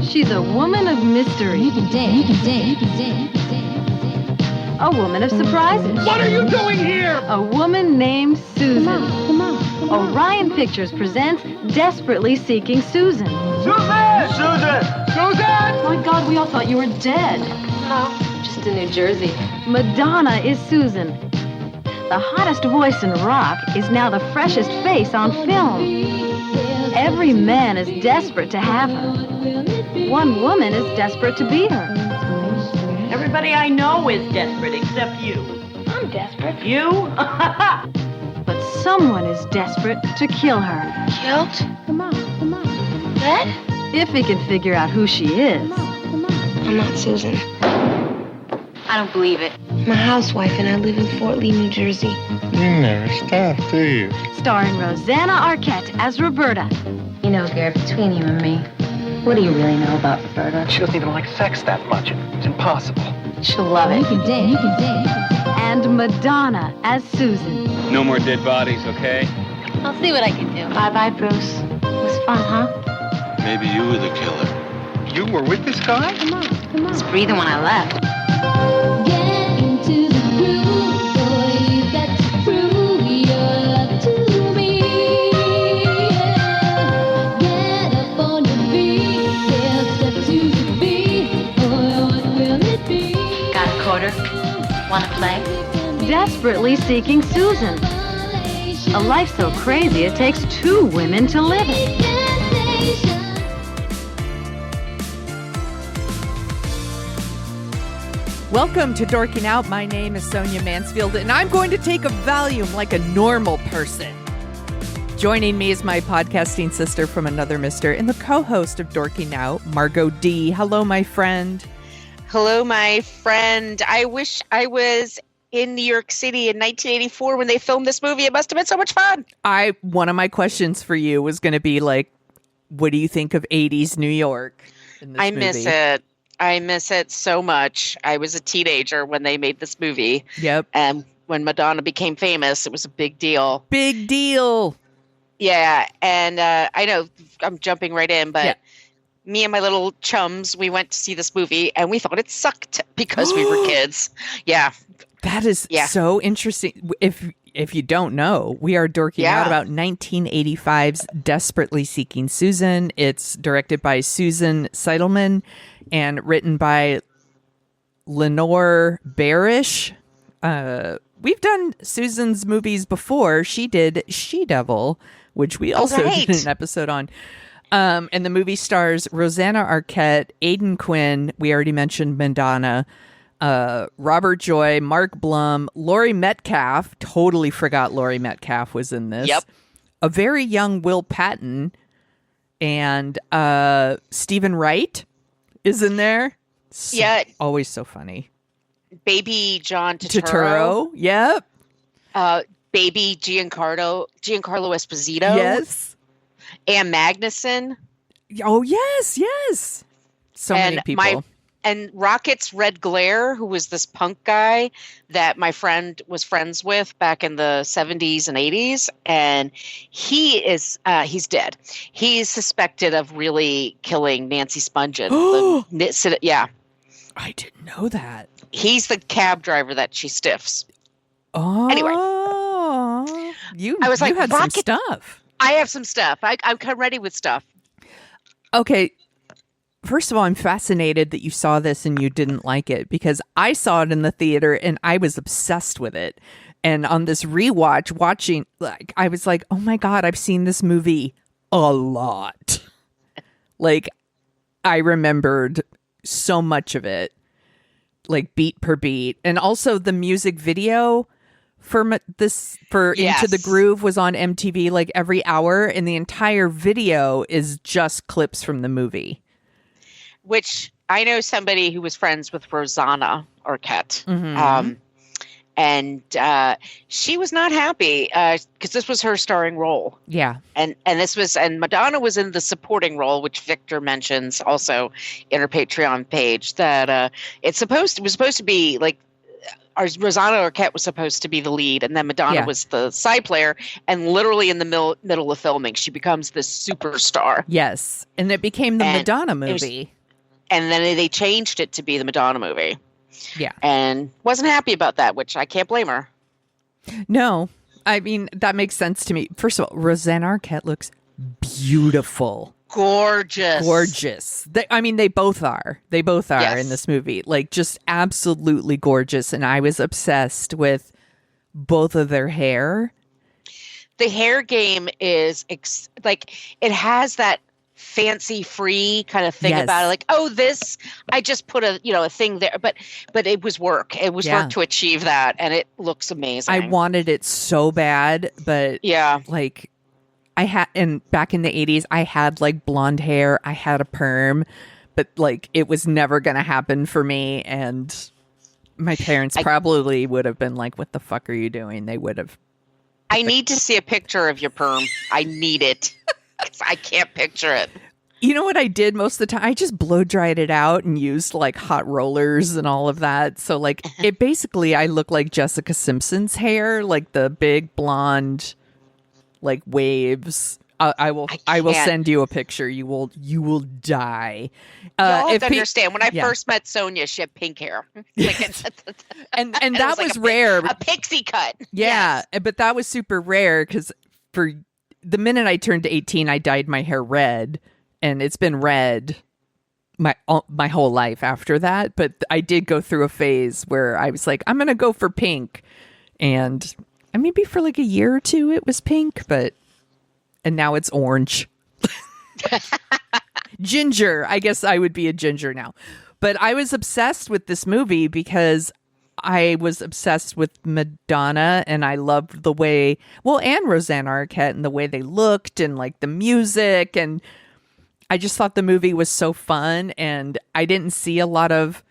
She's a woman of mystery. You can dance. A woman of surprises. What are you doing here? A woman named Susan. Come on. Orion Pictures presents Desperately Seeking Susan. Susan! Susan! Susan! My God, we all thought you were dead. No, just in New Jersey. Madonna is Susan. The hottest voice in rock is now the freshest face on film. Every man is desperate to have her. One woman is desperate to be her. Everybody I know is desperate except you. I'm desperate. You? But someone is desperate to kill her. Killed? Come on. Dead? If he can figure out who she is. I'm not Susan. I don't believe it. I'm a housewife and I live in Fort Lee, New Jersey. You never stop, do you? Starring Rosanna Arquette as Roberta. You know, Garrett, between you and me, what do you really know about Roberta? She doesn't even like sex that much. It's impossible. She'll love it. You can dance. And Madonna as Susan. No more dead bodies, okay? I'll see what I can do. Bye-bye, Bruce. It was fun, huh? Maybe you were the killer. You were with this guy? Come on. I was breathing when I left. Get into the groove, boy. You got to prove your love to me. Yeah. Get up on your feet, yeah, step to the beat. Boy, what will it be? Got a quarter? Wanna play? Desperately Seeking Susan. A life so crazy it takes two women to live it. Welcome to Dorking Out. My name is Sonia Mansfield, and I'm going to take a Valium like a normal person. Joining me is my podcasting sister from another mister and the co-host of Dorking Out, Margot D. Hello, my friend. Hello, my friend. I wish I was in New York City in 1984 when they filmed this movie. It must have been so much fun. One of my questions for you was going to be like, what do you think of 80s New York in this movie? Miss it. I miss it so much. I was a teenager when they made this movie. Yep. And when Madonna became famous, it was a big deal. Big deal. Yeah. And I know I'm jumping right in, but me and my little chums, we went to see this movie and we thought it sucked because we were kids. Yeah. That is so interesting. If you don't know, we are dorking out about 1985's Desperately Seeking Susan. It's directed by Susan Seidelman and written by Lenore Barish. We've done Susan's movies before. She did She-Devil, which we also did an episode on. And the movie stars Rosanna Arquette, Aidan Quinn, we already mentioned Madonna, Robert Joy, Mark Blum, Laurie Metcalf. Totally forgot Laurie Metcalf was in this. Yep. A very young Will Patton, and Stephen Wright is in there. Always so funny. Baby John Turturro. Yep. Baby Giancarlo Esposito. Yes. Ann Magnuson. Oh, yes. So many people. And Rocket's Red Glare, who was this punk guy that my friend was friends with back in the 70s and 80s. And he's dead. He's suspected of really killing Nancy Spungen. I didn't know that. He's the cab driver that she stiffs. Oh. Anyway. You had some stuff. I have some stuff. I'm ready with stuff. Okay. First of all, I'm fascinated that you saw this and you didn't like it, because I saw it in the theater and I was obsessed with it. And on this rewatch, I was like, oh my God, I've seen this movie a lot. Like, I remembered so much of it, like beat per beat. And also the music video for Into the Groove was on MTV like every hour, and the entire video is just clips from the movie. Which I know somebody who was friends with Rosanna Arquette. Mm-hmm. And she was not happy because this was her starring role. Yeah. And Madonna was in the supporting role, which Victor mentions also in her Patreon page, that it was supposed to be like Rosanna Arquette was supposed to be the lead, and then Madonna was the side player. And literally in the middle of filming, she becomes this superstar. Yes. And it became the Madonna movie. and then they changed it to be the Madonna movie. Yeah. And wasn't happy about that, which I can't blame her. No, I mean, that makes sense to me. First of all, Rosanna Arquette looks beautiful. Gorgeous. They both are. They both are Yes. in this movie. Like, just absolutely gorgeous. And I was obsessed with both of their hair. The hair game is it has that fancy free kind of thing about it. Like, oh, this, I just put a thing there, but it was work. It was work to achieve that. And it looks amazing. I wanted it so bad, but like I had, and back in the 80s, I had like blonde hair. I had a perm, but like it was never going to happen for me. And my parents probably would have been like, what the fuck are you doing? They would have. I need to see a picture of your perm. I need it. 'Cause I can't picture it. You know what I did most of the time? I just blow dried it out and used like hot rollers and all of that. So like it basically, I look like Jessica Simpson's hair, like the big blonde, like waves. I will send you a picture. You will die. You'll have to understand. When I first met Sonia, she had pink hair. and that was rare. A pixie cut. Yeah, yes. But that was super rare because for the minute I turned 18, I dyed my hair red, and it's been red my whole life after that. But I did go through a phase where I was like, I'm going to go for pink. And maybe for like a year or two, it was pink, and now it's orange. Ginger. I guess I would be a ginger now. But I was obsessed with this movie because I was obsessed with Madonna, and I loved the way, and Rosanna Arquette, and the way they looked, and like the music, and I just thought the movie was so fun. And I didn't see a lot of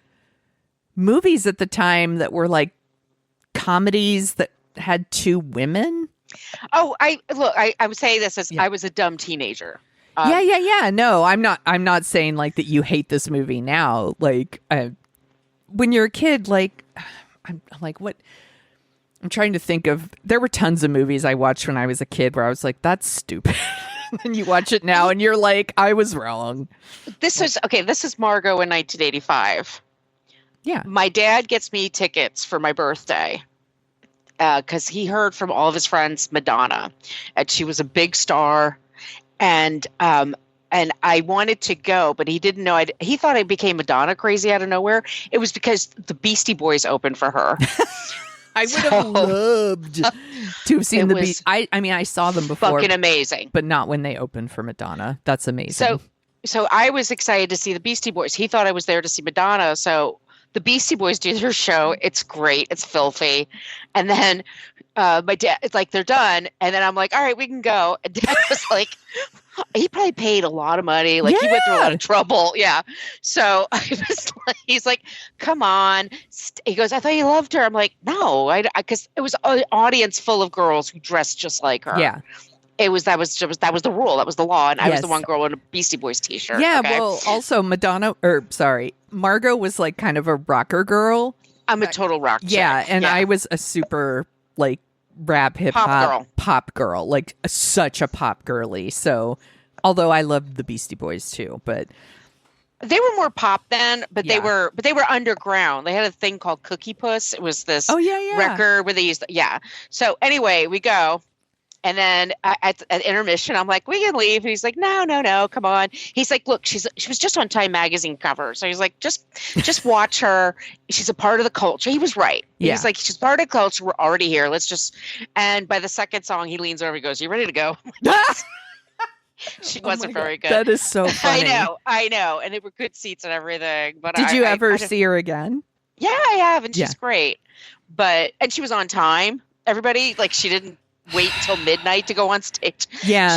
movies at the time that were like comedies that had two women. Oh, I would say this as I was a dumb teenager. Yeah. No, I'm not saying like that you hate this movie now. Like when you're a kid, like I'm like, what? I'm trying to think of. There were tons of movies I watched when I was a kid where I was like, that's stupid. And you watch it now, and you're like, I was wrong. This is Margot in 1985. Yeah, my dad gets me tickets for my birthday. Because he heard from all of his friends Madonna, and she was a big star, and I wanted to go, but he didn't know. He thought I became Madonna crazy out of nowhere. It was because the Beastie Boys opened for her. I would have loved to have seen the Beastie. I saw them before. Fucking amazing, but not when they opened for Madonna. That's amazing. So I was excited to see the Beastie Boys. He thought I was there to see Madonna, so. The Beastie Boys do their show. It's great. It's filthy. And then my dad, it's like, they're done. And then I'm like, all right, we can go. And Dad was like, he probably paid a lot of money. Like he went through a lot of trouble. Yeah. So I was like, he's like, come on. He goes, I thought you loved her. I'm like, no, because it was an audience full of girls who dressed just like her. Yeah. That was the rule. That was the law. And I was the one girl in a Beastie Boys t-shirt. Yeah. Okay? Well, also Margot was like kind of a rocker girl. I'm a total rock chick. Yeah. And I was a super like rap hip hop pop girl, like such a pop girly. So although I loved the Beastie Boys too, but they were more pop then, but they were underground. They had a thing called Cookie Puss. It was this record where they used So anyway, we go. And then at intermission, I'm like, we can leave. And he's like, no, come on. He's like, look, she was just on Time magazine cover. So he's like, just watch her. She's a part of the culture. He was right. Yeah. He's like, she's part of the culture. We're already here. And by the second song, he leans over and goes, you ready to go? She wasn't very good. That is so funny. I know. And they were good seats and everything. But did you ever see her again? Yeah, I have. And she's great. And she was on time. Everybody, like, she didn't wait until midnight to go on stage. Yeah.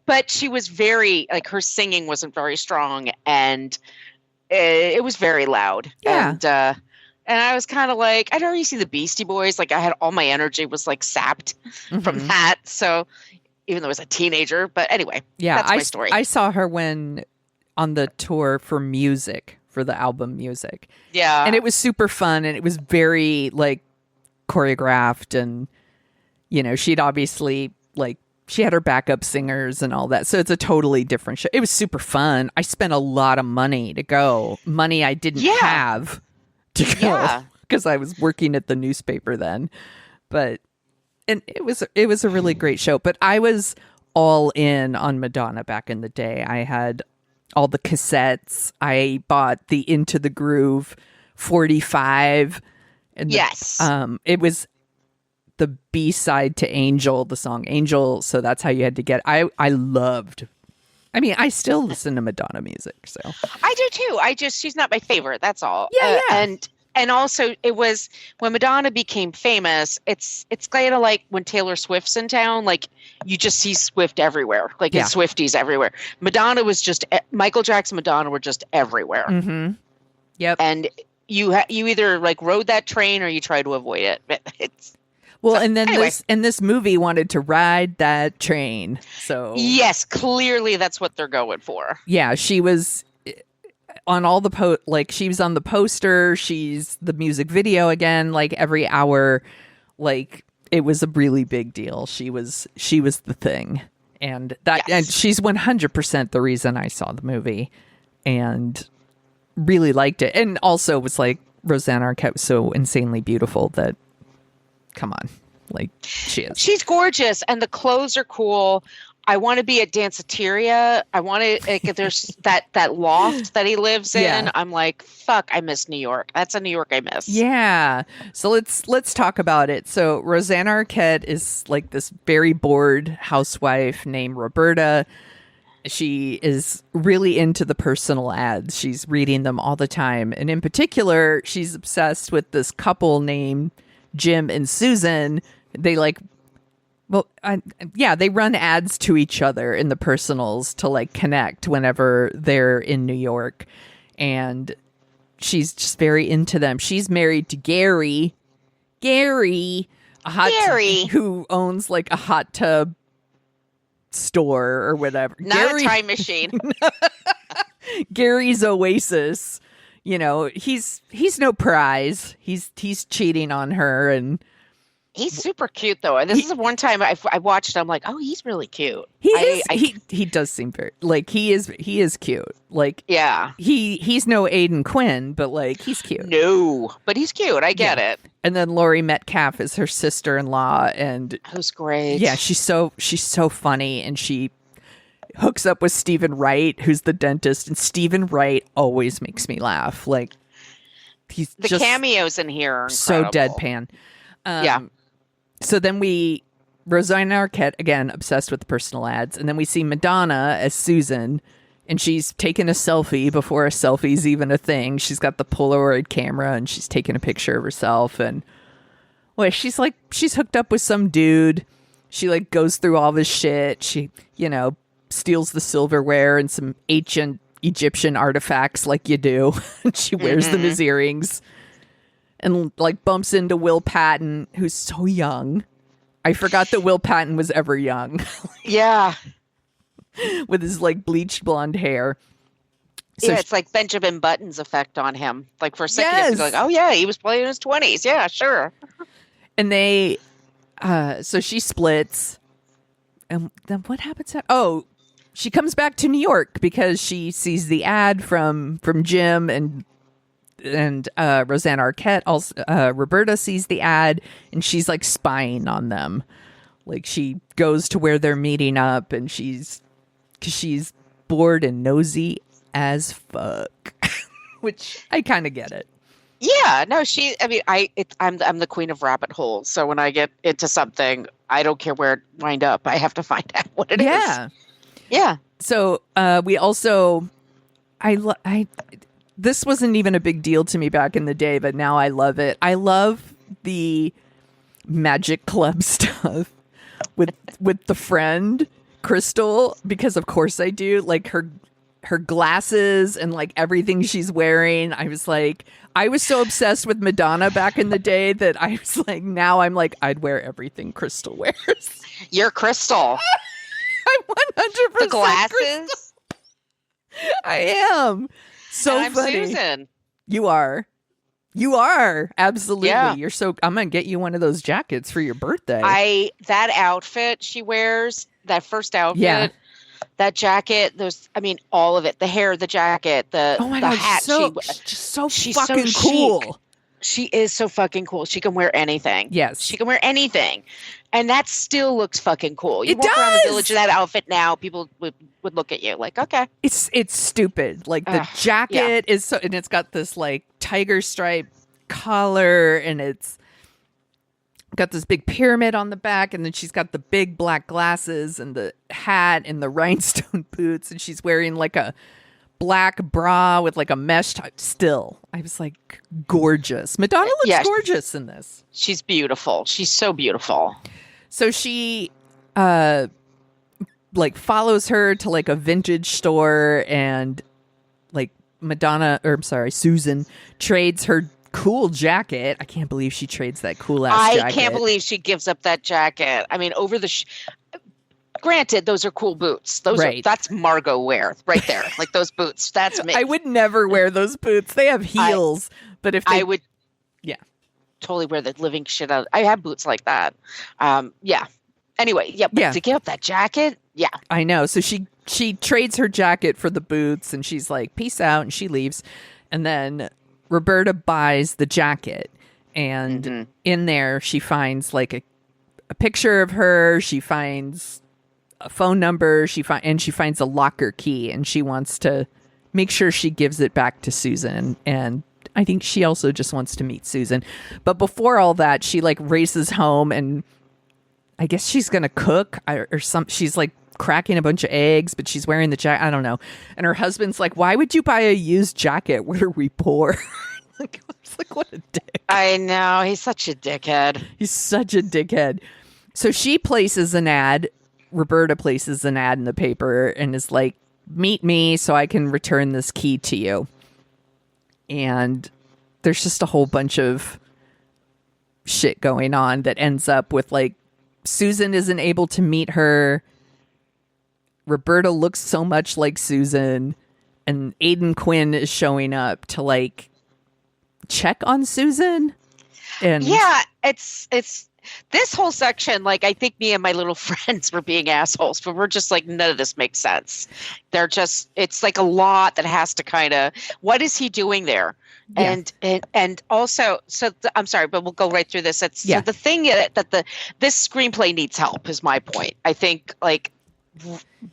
But she was very, like, her singing wasn't very strong, and it was very loud. Yeah. And I was kind of like, I'd already see the Beastie Boys. Like, I had all my energy was like sapped from that. So even though I was a teenager, but anyway, that's my story. I saw her when on the tour for Music, for the album Music. Yeah. And it was super fun, and it was very like choreographed, and you know, she'd obviously like she had her backup singers and all that. So it's a totally different show. It was super fun. I spent a lot of money to go. Money I didn't have to go because I was working at the newspaper then. And it was a really great show. But I was all in on Madonna back in the day. I had all the cassettes. I bought the Into the Groove 45. And it was the B-side to Angel, the song Angel. So that's how you had to get. I still listen to Madonna music. So I do too. she's not my favorite. That's all. Yeah. And also it was when Madonna became famous, it's kind of like when Taylor Swift's in town, like you just see Swift everywhere. Like it's Swifties everywhere. Madonna was just, Michael Jackson, Madonna were just everywhere. Mm-hmm. Yep. And you either like rode that train or you tried to avoid it. This movie wanted to ride that train. So yes, clearly that's what they're going for. Yeah, she was on all the she was on the poster. She's the music video again. Like every hour, like it was a really big deal. She was the thing, and and she's 100% the reason I saw the movie, and really liked it. And also was like Rosanna Arquette was so insanely beautiful that. Come on. Like she is. She's gorgeous and the clothes are cool. I want to be at Danceteria. I want to there's that loft that he lives in. I'm like, fuck, I miss New York. That's a New York I miss. Yeah. So let's talk about it. So Rosanna Arquette is like this very bored housewife named Roberta. She is really into the personal ads. She's reading them all the time. And in particular, she's obsessed with this couple named Jim and Susan. They they run ads to each other in the personals to like connect whenever they're in New York. And she's just very into them. She's married to Gary, who owns like a hot tub store or whatever. Not a time machine. Gary's Oasis. You know, he's no prize. He's cheating on her, and he's super cute though. And this is one time I watched. I'm like, oh, he's really cute. He does seem very like he is cute. Like he's no Aidan Quinn, but like he's cute. No, but he's cute. I get it. And then Laurie Metcalf is her sister-in-law, and who's great. Yeah, she's so funny, and she hooks up with Stephen Wright, who's the dentist, and Stephen Wright always makes me laugh. Like he's the just cameos in here are so incredible. Deadpan. So then Rosanna Arquette again obsessed with the personal ads, and then we see Madonna as Susan, and she's taking a selfie before a selfie's even a thing. She's got the Polaroid camera, and she's taking a picture of herself, and she's hooked up with some dude. She like goes through all this shit. She steals the silverware and some ancient Egyptian artifacts like you do. She wears them as earrings and like bumps into Will Patton, who's so young. I forgot that Will Patton was ever young. Yeah. With his like bleached blonde hair. So it's like Benjamin Button's effect on him. Like for a second, you feel like, oh yeah, he was playing in his 20s. Yeah, sure. And so she splits. And then what happens? She comes back to New York because she sees the ad from Jim and Rosanna Arquette. Also, Roberta sees the ad, and she's like spying on them. Like she goes to where they're meeting up, and she's bored and nosy as fuck, which I kind of get it. Yeah, no, I'm the queen of rabbit holes. So when I get into something, I don't care where it wind up. I have to find out what it is. Yeah. So we also, this wasn't even a big deal to me back in the day, but now I love it. I love the Magic Club stuff with the friend Crystal, because of course I do. Like her glasses and like everything she's wearing. I was so obsessed with Madonna back in the day that I was like, now I'm like, I'd wear everything Crystal wears. You're Crystal. I'm 100% the glasses. Crystal. I am. So and I'm funny. Susan. You are. You are. Absolutely. Yeah. I'm going to get you one of those jackets for your birthday. That outfit she wears, that first outfit, that jacket, all of it, the hair, the jacket, the hat. She's fucking cool. Chic. She is so fucking cool. She can wear anything. Yes. She can wear anything. And that still looks fucking cool. You walk around the village in that outfit now, people would look at you like, okay. It's stupid. Like the jacket is and it's got this like tiger stripe collar, and it's got this big pyramid on the back, and then she's got the big black glasses and the hat and the rhinestone boots, and she's wearing like a black bra with like a mesh still. I was like, gorgeous. Madonna looks gorgeous in this. She's beautiful. She's so beautiful. So she like follows her to like a vintage store, and like Susan trades her cool jacket. I can't believe she trades that cool ass jacket. I can't believe she gives up that jacket. I mean, over the granted, those are cool boots. That's Margot wear right there. Like those boots. That's me. I would never wear those boots. They have heels, but if I would, totally wear the living shit out. I have boots like that. Anyway, to give up that jacket, I know. So she trades her jacket for the boots, and she's like, "Peace out," and she leaves. And then Roberta buys the jacket, and in there she finds like a picture of her. She finds a phone number. She finds a locker key, and she wants to make sure she gives it back to Susan. And I think she also just wants to meet Susan. But before all that, she like races home, and I guess she's gonna cook or some. She's like cracking a bunch of eggs, but she's wearing the jacket. I don't know. And her husband's like, "Why would you buy a used jacket? What are we poor?" I was like, what a dick. I know. He's such a dickhead. So she places an ad. Roberta places an ad in the paper and is like, "Meet me so I can return this key to you." And there's just a whole bunch of shit going on that ends up with like Susan isn't able to meet her. Roberta looks so much like Susan, and Aidan Quinn is showing up to like check on Susan. And it's this whole section, like, I think me and my little friends were being assholes, but we're just like, none of this makes sense. It's like a lot that has to kind of, what is he doing there? Yeah. And also, I'm sorry, but we'll go right through this. So the thing that this screenplay needs help is my point. I think like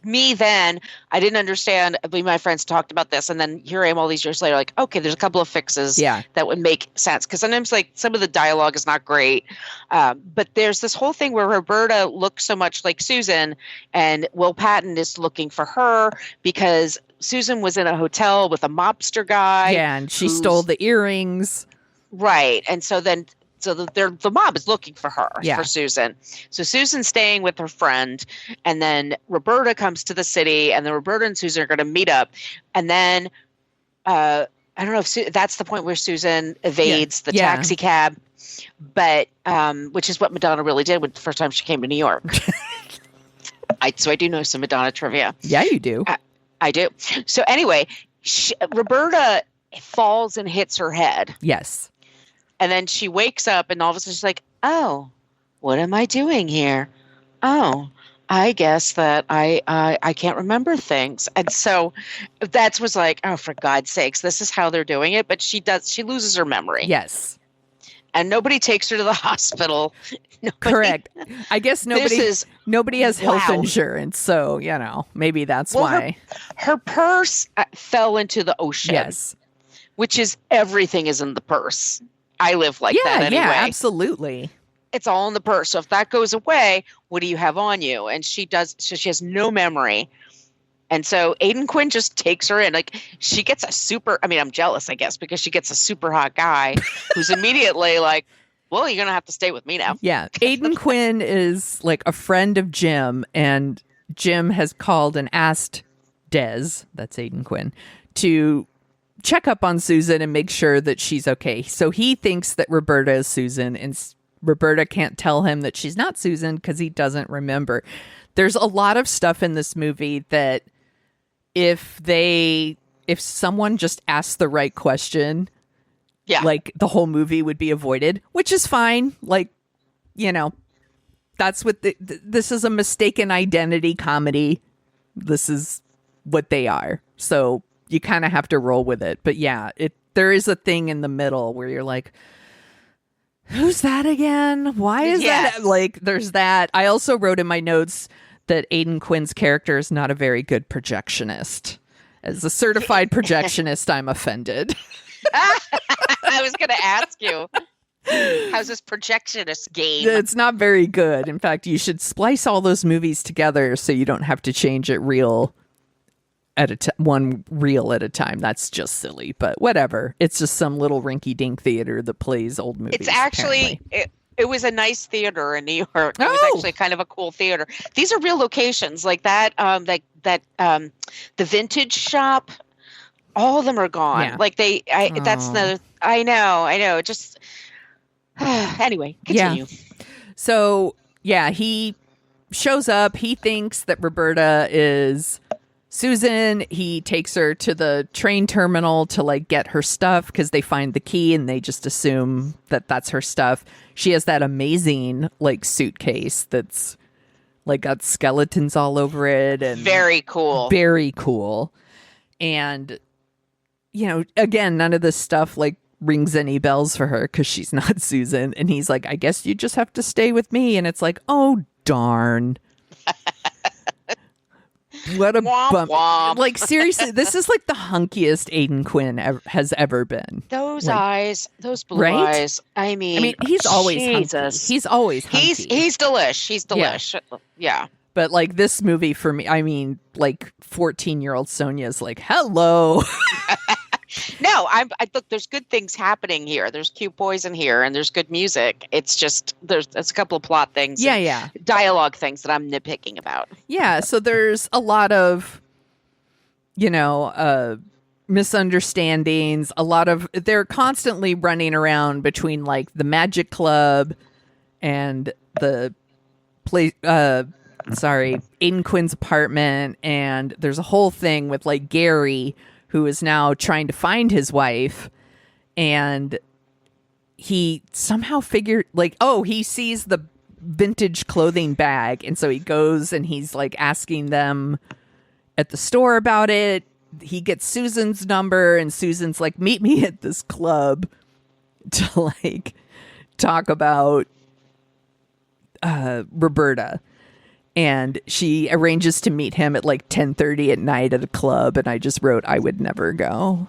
me then, I didn't understand. Me and my friends talked about this, and then here I am all these years later, like, okay, there's a couple of fixes that would make sense. Because sometimes like some of the dialogue is not great. But there's this whole thing where Roberta looks so much like Susan, and Will Patton is looking for her because Susan was in a hotel with a mobster guy. Yeah, and she stole the earrings. Right. And so then the mob is looking for her, for Susan. So Susan's staying with her friend, and then Roberta comes to the city, and then Roberta and Susan are going to meet up. And then I don't know if that's the point where Susan evades the taxi cab, but which is what Madonna really did the first time she came to New York. So I do know some Madonna trivia. Yeah, you do. I do. So anyway, Roberta falls and hits her head. Yes. And then she wakes up, and all of a sudden she's like, "Oh, what am I doing here? Oh, I guess that I can't remember things." And so that was like, oh, for God's sakes, this is how they're doing it. But she loses her memory. Yes. And nobody takes her to the hospital. Correct. I guess nobody has health insurance, so maybe that's why. Her purse fell into the ocean. Yes. Which is everything is in the purse. I live like that anyway. Yeah, absolutely. It's all in the purse. So if that goes away, what do you have on you? And she does. So she has no memory. And so Aidan Quinn just takes her in. Like, she gets I'm jealous, I guess, because she gets a super hot guy who's immediately like, well, you're going to have to stay with me now. Yeah. Aidan Quinn is like a friend of Jim, and Jim has called and asked Des, that's Aidan Quinn, to check up on Susan and make sure that she's okay. So he thinks that Roberta is Susan, and Roberta can't tell him that she's not Susan because he doesn't remember. There's a lot of stuff in this movie that if someone just asks the right question, Yeah. Like, the whole movie would be avoided, which is fine. Like, that's what this is, a mistaken identity comedy. This is what they are. So you kind of have to roll with it. But yeah, there is a thing in the middle where you're like, who's that again? Why is that? Like, there's that. I also wrote in my notes that Aidan Quinn's character is not a very good projectionist. As a certified projectionist, I'm offended. I was going to ask you, how's this projectionist game? It's not very good. In fact, you should splice all those movies together so you don't have to change it one reel at a time. That's just silly, but whatever. It's just some little rinky-dink theater that plays old movies. It's actually... It was a nice theater in New York. It was actually kind of a cool theater. These are real locations, like that. The vintage shop. All of them are gone. Yeah. Like that's the. I know. Just anyway, continue. Yeah. So yeah, he shows up. He thinks that Roberta is Susan. He takes her to the train terminal to like get her stuff because they find the key and they just assume that that's her stuff. She has that amazing like suitcase that's like got skeletons all over it and very cool. And again, none of this stuff like rings any bells for her because she's not Susan. And he's like, I guess you just have to stay with me. And it's like, oh darn. What a bump. Like, seriously, this is like the hunkiest Aidan Quinn has ever been. Those like, eyes, those blue eyes. I mean, he's always Jesus. hunky. He's always hunky. He's delish. He's delish. Yeah. But like this movie for me, I mean, like 14-year-old Sonia's like, hello. No, I look. There's good things happening here. There's cute boys in here, and there's good music. It's just there's a couple of plot things, dialogue things that I'm nitpicking about. Yeah, so there's a lot of, misunderstandings. They're constantly running around between like the Magic Club and the place. Aidan Quinn's apartment, and there's a whole thing with like Gary, who is now trying to find his wife, and he somehow figured he sees the vintage clothing bag, and so he goes and he's like asking them at the store about it. He gets Susan's number, and Susan's like, meet me at this club to like talk about Roberta. And she arranges to meet him at like 10:30 at night at a club. And I just wrote, I would never go.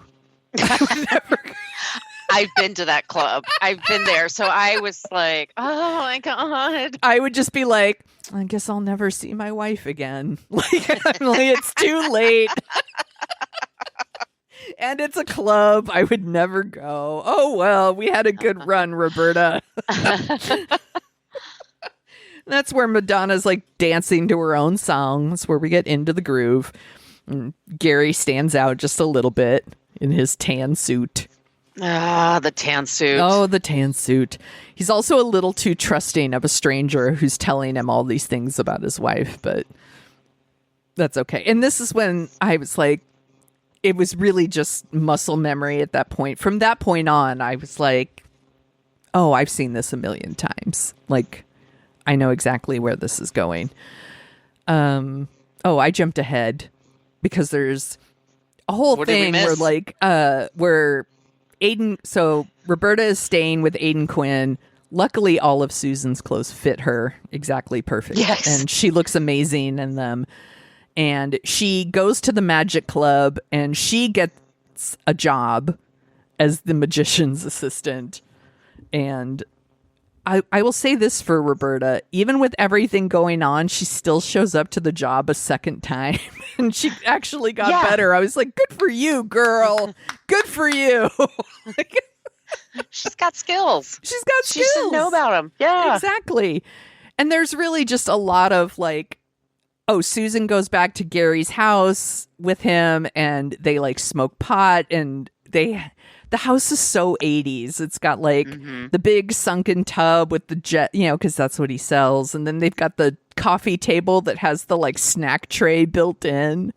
I've been to that club. I've been there. So I was like, oh my God. I would just be like, I guess I'll never see my wife again. It's too late. And it's a club. I would never go. Oh, well, we had a good run, Roberta. That's where Madonna's like dancing to her own songs, where we get into the groove. And Gary stands out just a little bit in his tan suit. Ah, the tan suit. Oh, the tan suit. He's also a little too trusting of a stranger who's telling him all these things about his wife, but that's okay. And this is when I was like, it was really just muscle memory at that point. From that point on, I was like, oh, I've seen this a million times. Like, I know exactly where this is going. I jumped ahead because there's a whole thing where like where Roberta is staying with Aidan Quinn. Luckily, all of Susan's clothes fit her exactly perfect. Yes. And she looks amazing in them. And she goes to the Magic Club and she gets a job as the magician's assistant. And I will say this for Roberta, even with everything going on, she still shows up to the job a second time. And she actually got better. I was like, good for you, girl. Good for you. She's got skills. She should know about them. Yeah. Exactly. And there's really just a lot of like, Susan goes back to Gary's house with him and they like smoke pot and the house is so 80s. It's got like the big sunken tub with the jet, because that's what he sells. And then they've got the coffee table that has the like snack tray built in.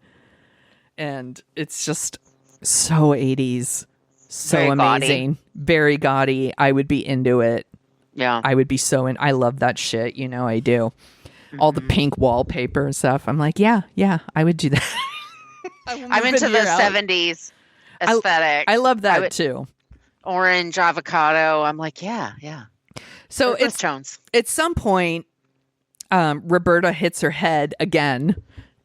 And it's just so 80s. So Very amazing. gaudy. Very gaudy. I would be into it. Yeah. I would be so in. I love that shit. You know, I do. All the pink wallpaper and stuff. I'm like, yeah, I would do that. I'm into the 70s aesthetic. I love that too. Orange avocado. I'm like, yeah. So it's Jones. At some point, Roberta hits her head again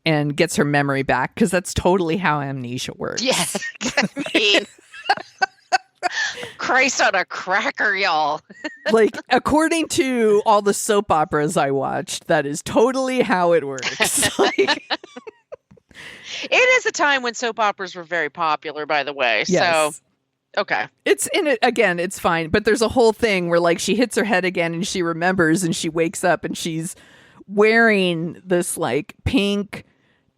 and gets her memory back, because that's totally how amnesia works. Yes. I mean, Christ on a cracker, y'all. Like, according to all the soap operas I watched, that is totally how it works. Like, it is a time when soap operas were very popular, by the way. yes. So, okay. It's in it again, it's fine. But there's a whole thing where, like, she hits her head again and she remembers and she wakes up and she's wearing this, like, pink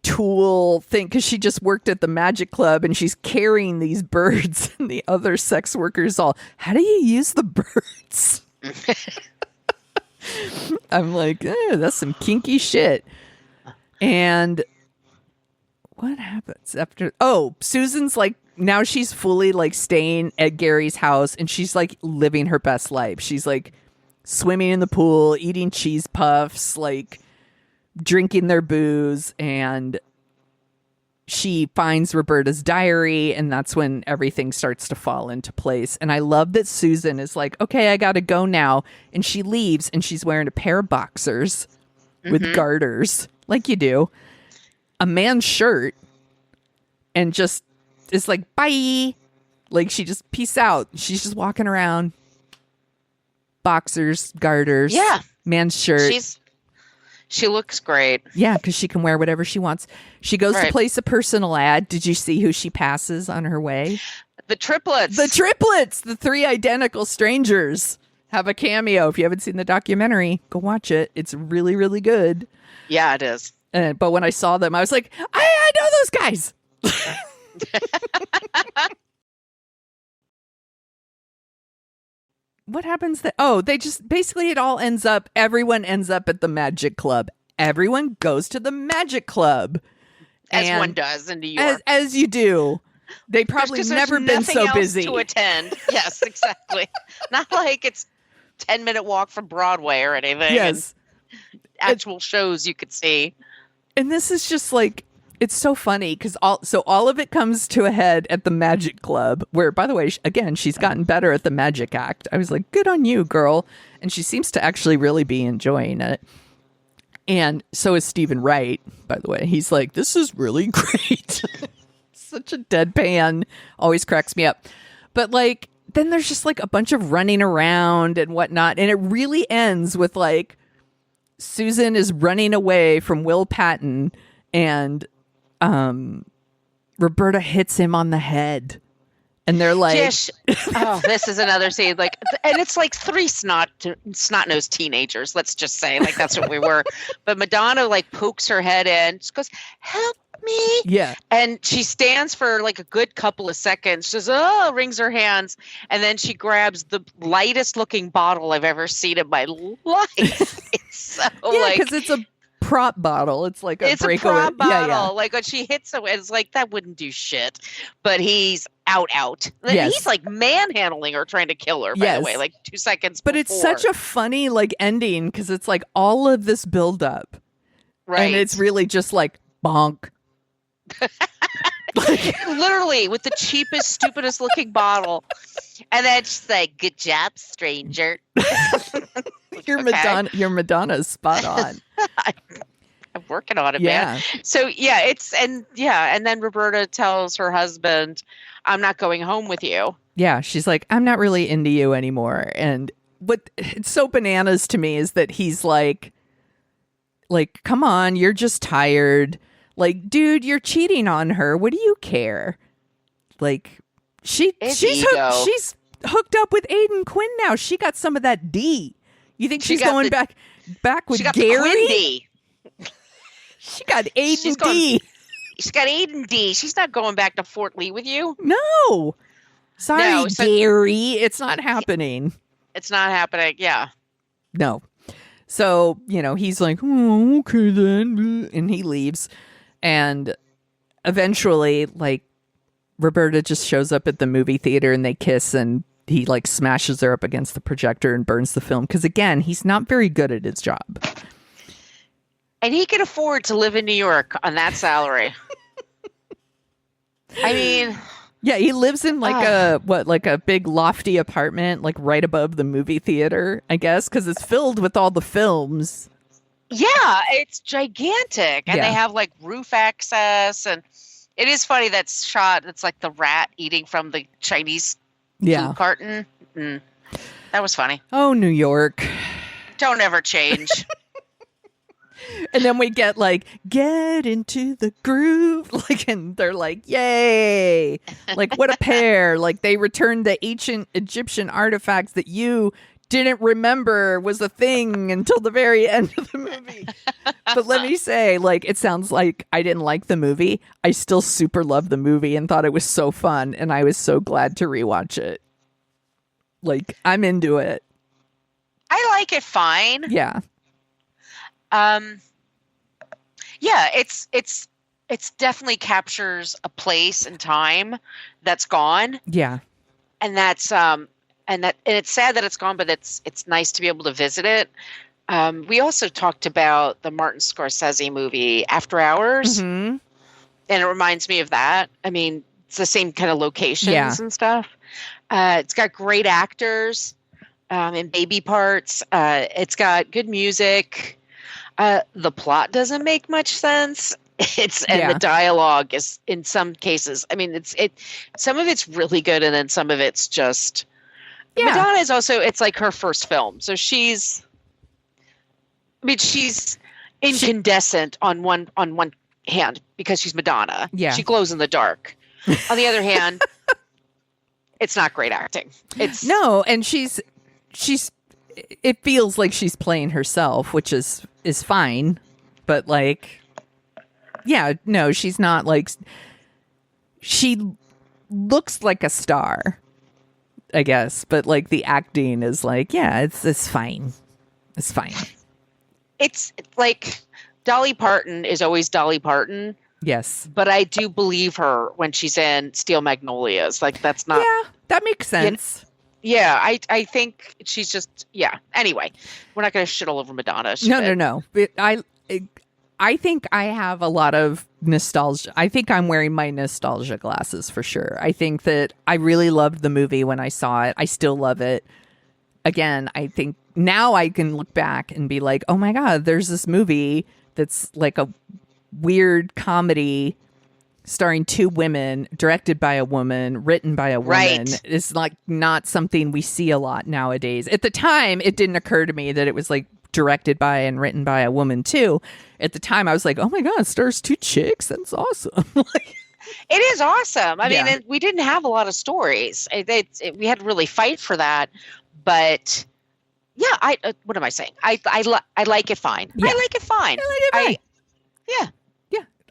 tulle thing because she just worked at the Magic Club, and she's carrying these birds, and the other sex workers all, how do you use the birds? I'm like, that's some kinky shit. And what happens after? Oh, Susan's like, now she's fully like staying at Gary's house, and she's like living her best life. She's like swimming in the pool, eating cheese puffs, like drinking their booze, and she finds Roberta's diary, and that's when everything starts to fall into place. And I love that Susan is like, okay, I gotta go now, and she leaves, and she's wearing a pair of boxers with garters, like you do, a man's shirt, and just is like, bye, like she just peace out. She's just walking around, boxers, garters, man's shirt. She looks great. Yeah, because she can wear whatever she wants. She goes to place a personal ad. Did you see who she passes on her way? The triplets. The three identical strangers have a cameo. If you haven't seen the documentary, go watch it. It's really, really good. Yeah, it is. But when I saw them, I was like, I know those guys. What happens that? Oh, they just basically everyone ends up at the Magic Club. Everyone goes to the Magic Club. As one does in New York. As you do. They probably never been so busy to attend. Yes, exactly. Not like it's 10-minute walk from Broadway or anything. Yes. Actual shows you could see. And this is just like, it's so funny because all of it comes to a head at the Magic Club, where, by the way, again, she's gotten better at the magic act. I was like, good on you, girl. And she seems to actually really be enjoying it. And so is Stephen Wright, by the way. He's like, this is really great. Such a deadpan. Always cracks me up. But like, then there's just like a bunch of running around and whatnot. And it really ends with like, Susan is running away from Will Patton, and Roberta hits him on the head, and they're like, this is another scene. Like, and it's like three snot-nosed teenagers. Let's just say, like, that's what we were. But Madonna like pokes her head in. She goes, "Help me!" Yeah, and she stands for like a good couple of seconds. She says, wrings her hands, and then she grabs the lightest looking bottle I've ever seen in my life. It's so because it's a prop bottle. It's like a prop bottle. Yeah. Like when she hits it, it's like that wouldn't do shit. But he's out. Yes. He's like manhandling her, trying to kill her. By the way, like 2 seconds. But it's such a funny like ending because it's like all of this build up, right? And it's really just like bonk. Literally with the cheapest, stupidest looking bottle, and then she's like, "Good job, stranger." Your Madonna's spot on. I'm working on it, man. So and then Roberta tells her husband, "I'm not going home with you." Yeah, she's like, "I'm not really into you anymore." And what it's so bananas to me is that he's like, come on, you're just tired. Like, dude, you're cheating on her. What do you care? Like, she's hooked up with Aidan Quinn now. She got some of that D. You think she's going back with Gary? She got Aidan D. She's got Aidan D. She's not going back to Fort Lee with you. No. Sorry, Gary. It's not happening. It's not happening. Yeah. No. So, he's like, oh, okay then. And he leaves. And eventually, like, Roberta just shows up at the movie theater and they kiss, and he like smashes her up against the projector and burns the film. Because again, he's not very good at his job. And he can afford to live in New York on that salary. I mean, yeah, he lives in like a big lofty apartment, like right above the movie theater, I guess, because it's filled with all the films. Yeah, it's gigantic, and Yeah. they have like roof access, and it is funny that shot. It's like the rat eating from the Chinese food carton. That was funny. Oh, New York. Don't ever change. And then we get like, get into the groove. Like, and they're like, yay. Like, what a pair. Like, they returned the ancient Egyptian artifacts that you didn't remember was a thing until the very end of the movie. But let me say, like, it sounds like I didn't like the movie. I still super loved the movie and thought it was so fun. And I was so glad to rewatch it. Like, I'm into it. I like it fine. Yeah. Yeah, it's definitely captures a place and time that's gone. Yeah. And that's and it's sad that it's gone, but it's nice to be able to visit it. We also talked about the Martin Scorsese movie After Hours, and it reminds me of that. I mean, it's the same kind of locations and stuff. It's got great actors and baby parts. It's got good music. The plot doesn't make much sense. And the dialogue is, in some cases, I mean, some of it's really good, and then some of it's just. Yeah. Madonna is also, it's like her first film, so she's incandescent on one hand because she's Madonna. Yeah, she glows in the dark. On the other hand, it's not great acting. No, and she's. It feels like she's playing herself, which is fine, but like, yeah, no, she's not like. She looks like a star, I guess, but like the acting is like, yeah, it's fine. It's fine. It's like Dolly Parton is always Dolly Parton. Yes. But I do believe her when she's in Steel Magnolias. Like, that's not. Yeah, that makes sense. Yeah, I think she's just, yeah. Anyway, we're not going to shit all over Madonna. No. But I think I have a lot of nostalgia. I think I'm wearing my nostalgia glasses for sure. I think that I really loved the movie when I saw it. I still love it. Again, I think now I can look back and be like, oh my God, there's this movie that's like a weird comedy starring two women, directed by a woman, written by a woman. Right. It's like not something we see a lot nowadays. At the time, it didn't occur to me that it was like directed by and written by a woman too. At the time, I was like, oh my God, it stars two chicks. That's awesome. It is awesome. I mean, we didn't have a lot of stories. We had to really fight for that. But yeah, what am I saying? I like it fine. Yeah. I like it fine. Yeah.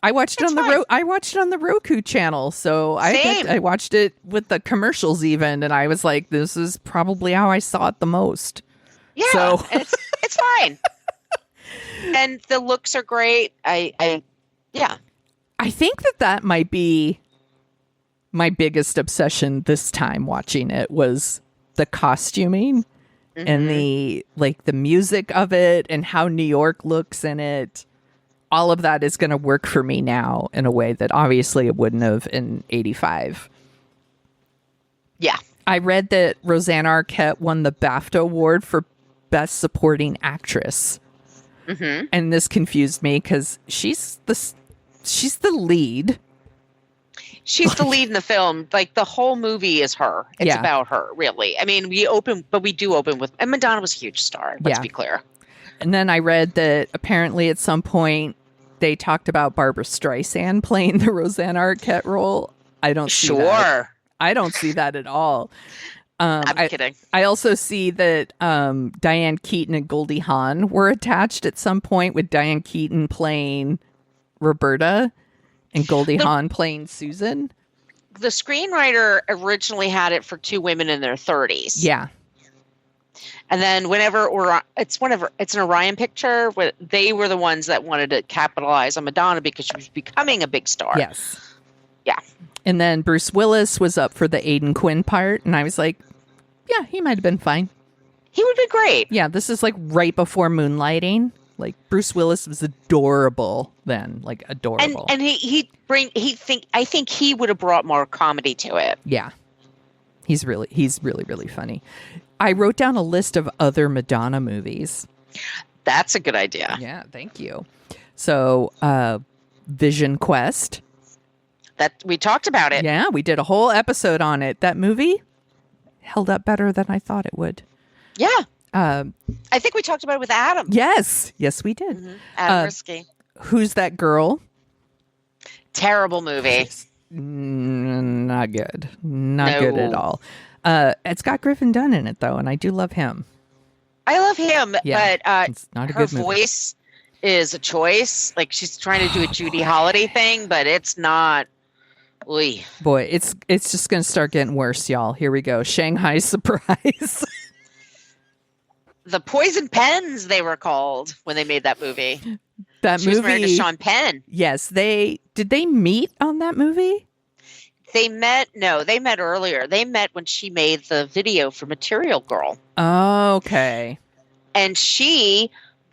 I watched it on the Roku channel, so I watched it with the commercials even, and I was like, "This is probably how I saw it the most." Yeah, so it's fine, and the looks are great. I think that might be my biggest obsession this time watching it was the costuming and the music of it and how New York looks in it. All of that is going to work for me now in a way that obviously it wouldn't have in 85. Yeah. I read that Rosanna Arquette won the BAFTA award for Best Supporting Actress. And this confused me because she's the lead. She's the lead in the film. Like, the whole movie is her. It's about her, really. I mean, we do open with, and Madonna was a huge star. Let's be clear. And then I read that apparently at some point they talked about Barbara Streisand playing the Rosanna Arquette role. I don't see that. I don't see that at all. I'm kidding. I also see that Diane Keaton and Goldie Hawn were attached at some point, with Diane Keaton playing Roberta and Goldie Hawn playing Susan. The screenwriter originally had it for two women in their 30s. Yeah. And then it's an Orion picture, they were the ones that wanted to capitalize on Madonna because she was becoming a big star. Yes. Yeah. And then Bruce Willis was up for the Aidan Quinn part, and I was like, yeah, he might have been fine. He would be great. Yeah, this is like right before Moonlighting. Like Bruce Willis was adorable then, like adorable. And I think he would have brought more comedy to it. Yeah. He's really really funny. I wrote down a list of other Madonna movies. That's a good idea. Yeah, thank you. So, Vision Quest. That we talked about it. Yeah, we did a whole episode on it. That movie held up better than I thought it would. Yeah. I think we talked about it with Adam. Yes, we did. Mm-hmm. Adam Risky. Who's That Girl? Terrible movie. Not good. Not good at all. It's got Griffin Dunn in it, though, and I do love him. I love him, but it's not a her good movie. voice is a choice. Like, she's trying to do a Judy Holliday thing, but it's not. Oy. Boy, it's just going to start getting worse, y'all. Here we go. Shanghai Surprise. The Poison Pens, they were called when they made that movie. She was married to Sean Penn. Yes, did they meet on that movie? They met earlier. They met when she made the video for Material Girl. Oh, okay. And she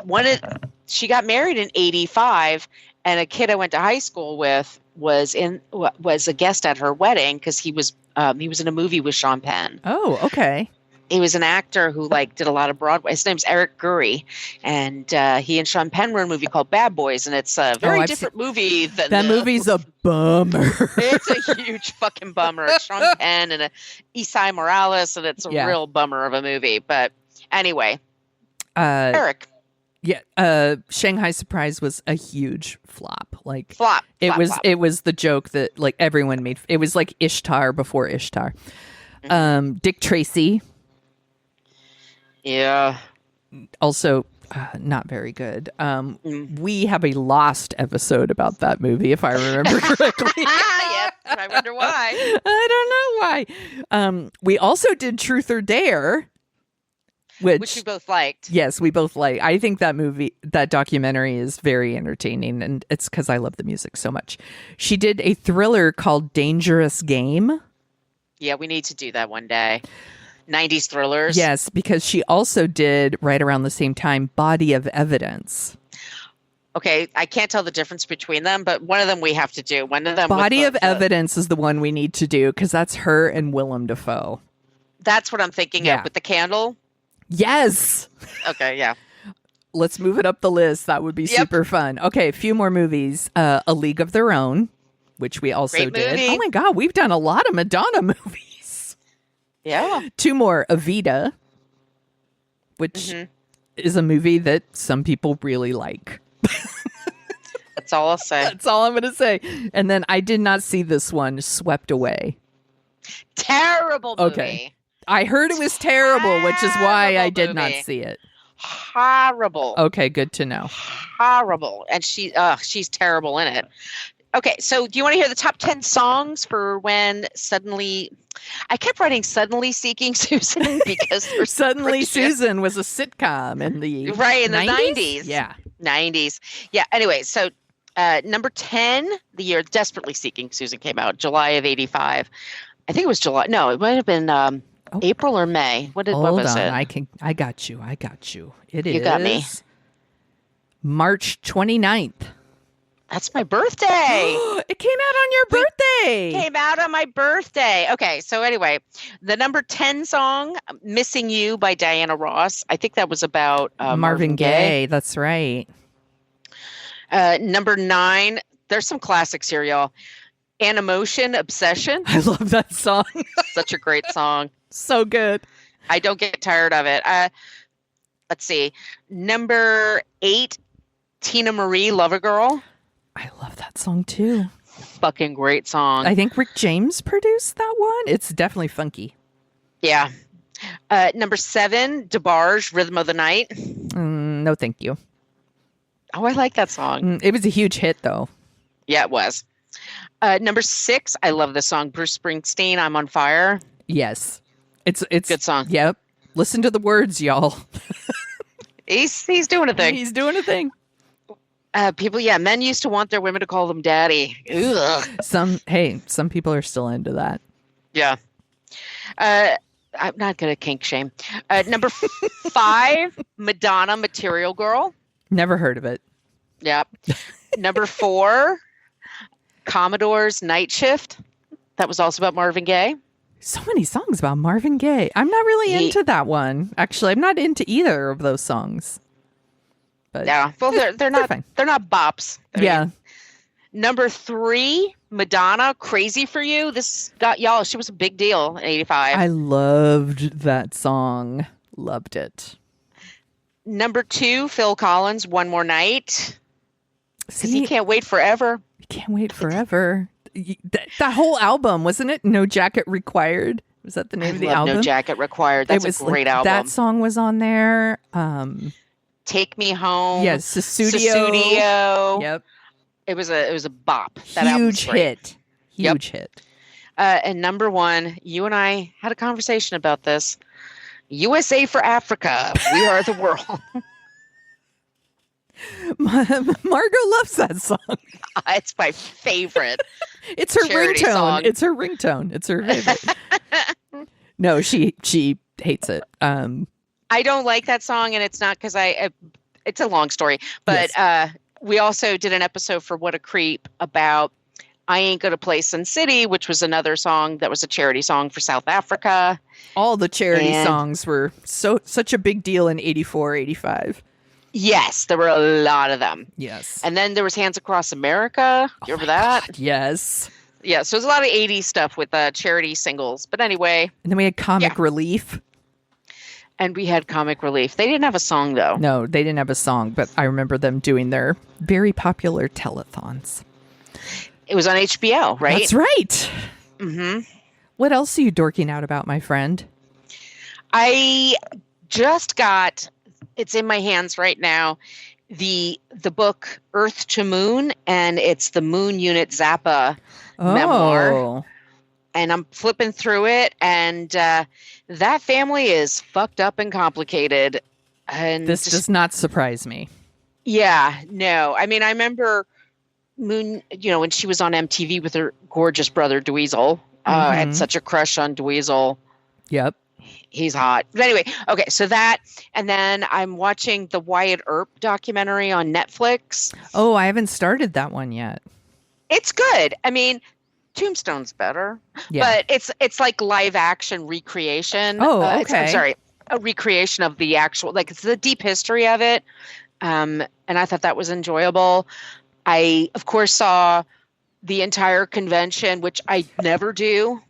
got married in 85, and a kid I went to high school with was a guest at her wedding because he was in a movie with Sean Penn. Oh, okay. He was an actor who did a lot of Broadway. His name's Eric Gurry, and he and Sean Penn were in a movie called Bad Boys, and it's a very different movie. That movie's a bummer. It's a huge fucking bummer. It's Sean Penn and Isai Morales, and it's a real bummer of a movie. But anyway, Eric. Yeah, Shanghai Surprise was a huge flop. Flop. It was the joke that everyone made. It was like Ishtar before Ishtar. Mm-hmm. Dick Tracy. Yeah. Also, not very good. We have a lost episode about that movie, if I remember correctly. Yep, and I wonder why. I don't know why. We also did Truth or Dare. Which we both liked. Yes, we both liked. I think that documentary is very entertaining, and it's because I love the music so much. She did a thriller called Dangerous Game. Yeah, we need to do that one day. 90s thrillers. Yes, because she also did, right around the same time, Body of Evidence. Okay, I can't tell the difference between them, but one of them we have to do. One of them. Body of Evidence is the one we need to do, because that's her and Willem Dafoe. That's what I'm thinking of, with the candle. Yes. Okay, yeah. Let's move it up the list. That would be super fun. Okay, a few more movies. A League of Their Own, which we also did. Oh my God, we've done a lot of Madonna movies. Yeah. 2 more. Evita, which is a movie that some people really like. That's all I'll say. That's all I'm going to say. And then I did not see this one, Swept Away. Terrible movie. Okay. I heard it was terrible, which is why I did not see it. Horrible. Okay, good to know. Horrible. And she's terrible in it. Okay, so do you want to hear the top 10 songs for when suddenly... I kept writing Suddenly Seeking Susan because... Suddenly Susan was a sitcom in the Right, in 90s? the 90s. Yeah. 90s. Yeah, anyway, so number 10, the year Desperately Seeking Susan came out, July of 85. I think it was July. No, it might have been April or May. What was it? I got you. It is... You got me. March 29th. That's my birthday. It came out on your birthday. Came out on my birthday. Okay, so anyway, the number 10 song, Missing You by Diana Ross. I think that was about Marvin Gaye. That's right. Number 9, there's some classics here, y'all. Animotion, Obsession. I love that song. Such a great song. So good. I don't get tired of it. Let's see. Number 8, Tina Marie, Lover Girl. I love that song too. Fucking great song. I think Rick James produced that one. It's definitely funky. Yeah. Number 7, DeBarge, Rhythm of the Night. No, thank you. Oh, I like that song. It was a huge hit though. Yeah, it was. Number 6, I love this song, Bruce Springsteen, I'm on Fire. Yes. It's good song. Yep. Listen to the words, y'all. He's doing a thing. He's doing a thing. Men used to want their women to call them daddy. Ugh. Some people are still into that. Yeah. I'm not going to kink shame. Number 5, Madonna, Material Girl. Never heard of it. Yep. Number 4, Commodore's Night Shift. That was also about Marvin Gaye. So many songs about Marvin Gaye. I'm not really into that one. Actually, I'm not into either of those songs. But yeah, well, they're not fine. They're not bops. Yeah. Number 3, Madonna, Crazy for You. This got y'all. She was a big deal in '85. I loved that song. Loved it. Number 2, Phil Collins, One More Night. Because See, he can't wait forever. Can't wait forever. That whole album, wasn't it? No Jacket Required. Was that the name of the album? No Jacket Required. That's a great album. That song was on there. Take Me Home. Yes, Susudio. Yep. It was a bop. That Huge hit. Huge hit. And number 1, you and I had a conversation about this. USA for Africa. We are the world. Margot loves that song. It's my favorite. It's her charity ringtone. song. It's her ringtone. It's her favorite. No, she hates it. I don't like that song, and it's not because it's a long story. But we also did an episode for What a Creep about I Ain't Gonna Play Sin City, which was another song that was a charity song for South Africa. All the charity songs were such a big deal in 84, 85. Yes, there were a lot of them. Yes. And then there was Hands Across America. You remember that? God, yes. Yeah, so there's a lot of 80s stuff with charity singles. But anyway. And then we had Comic Relief. And we had Comic Relief. They didn't have a song, though. No, they didn't have a song, but I remember them doing their very popular telethons. It was on HBO, right? That's right. Mm-hmm. What else are you dorking out about, my friend? I just got, it's in my hands right now, the book Earth to Moon, and it's the Moon Unit Zappa memoir. And I'm flipping through it, and that family is fucked up and complicated. And this does not surprise me. Yeah, no. I mean, I remember Moon, when she was on MTV with her gorgeous brother, Dweezil. I had such a crush on Dweezil. Yep. He's hot. But anyway, okay, so that, and then I'm watching the Wyatt Earp documentary on Netflix. Oh, I haven't started that one yet. It's good. I mean, Tombstone's better, but it's like live action recreation. Oh, okay. I'm sorry, a recreation of the actual, like it's the deep history of it. And I thought that was enjoyable. I, of course, saw the entire convention, which I never do.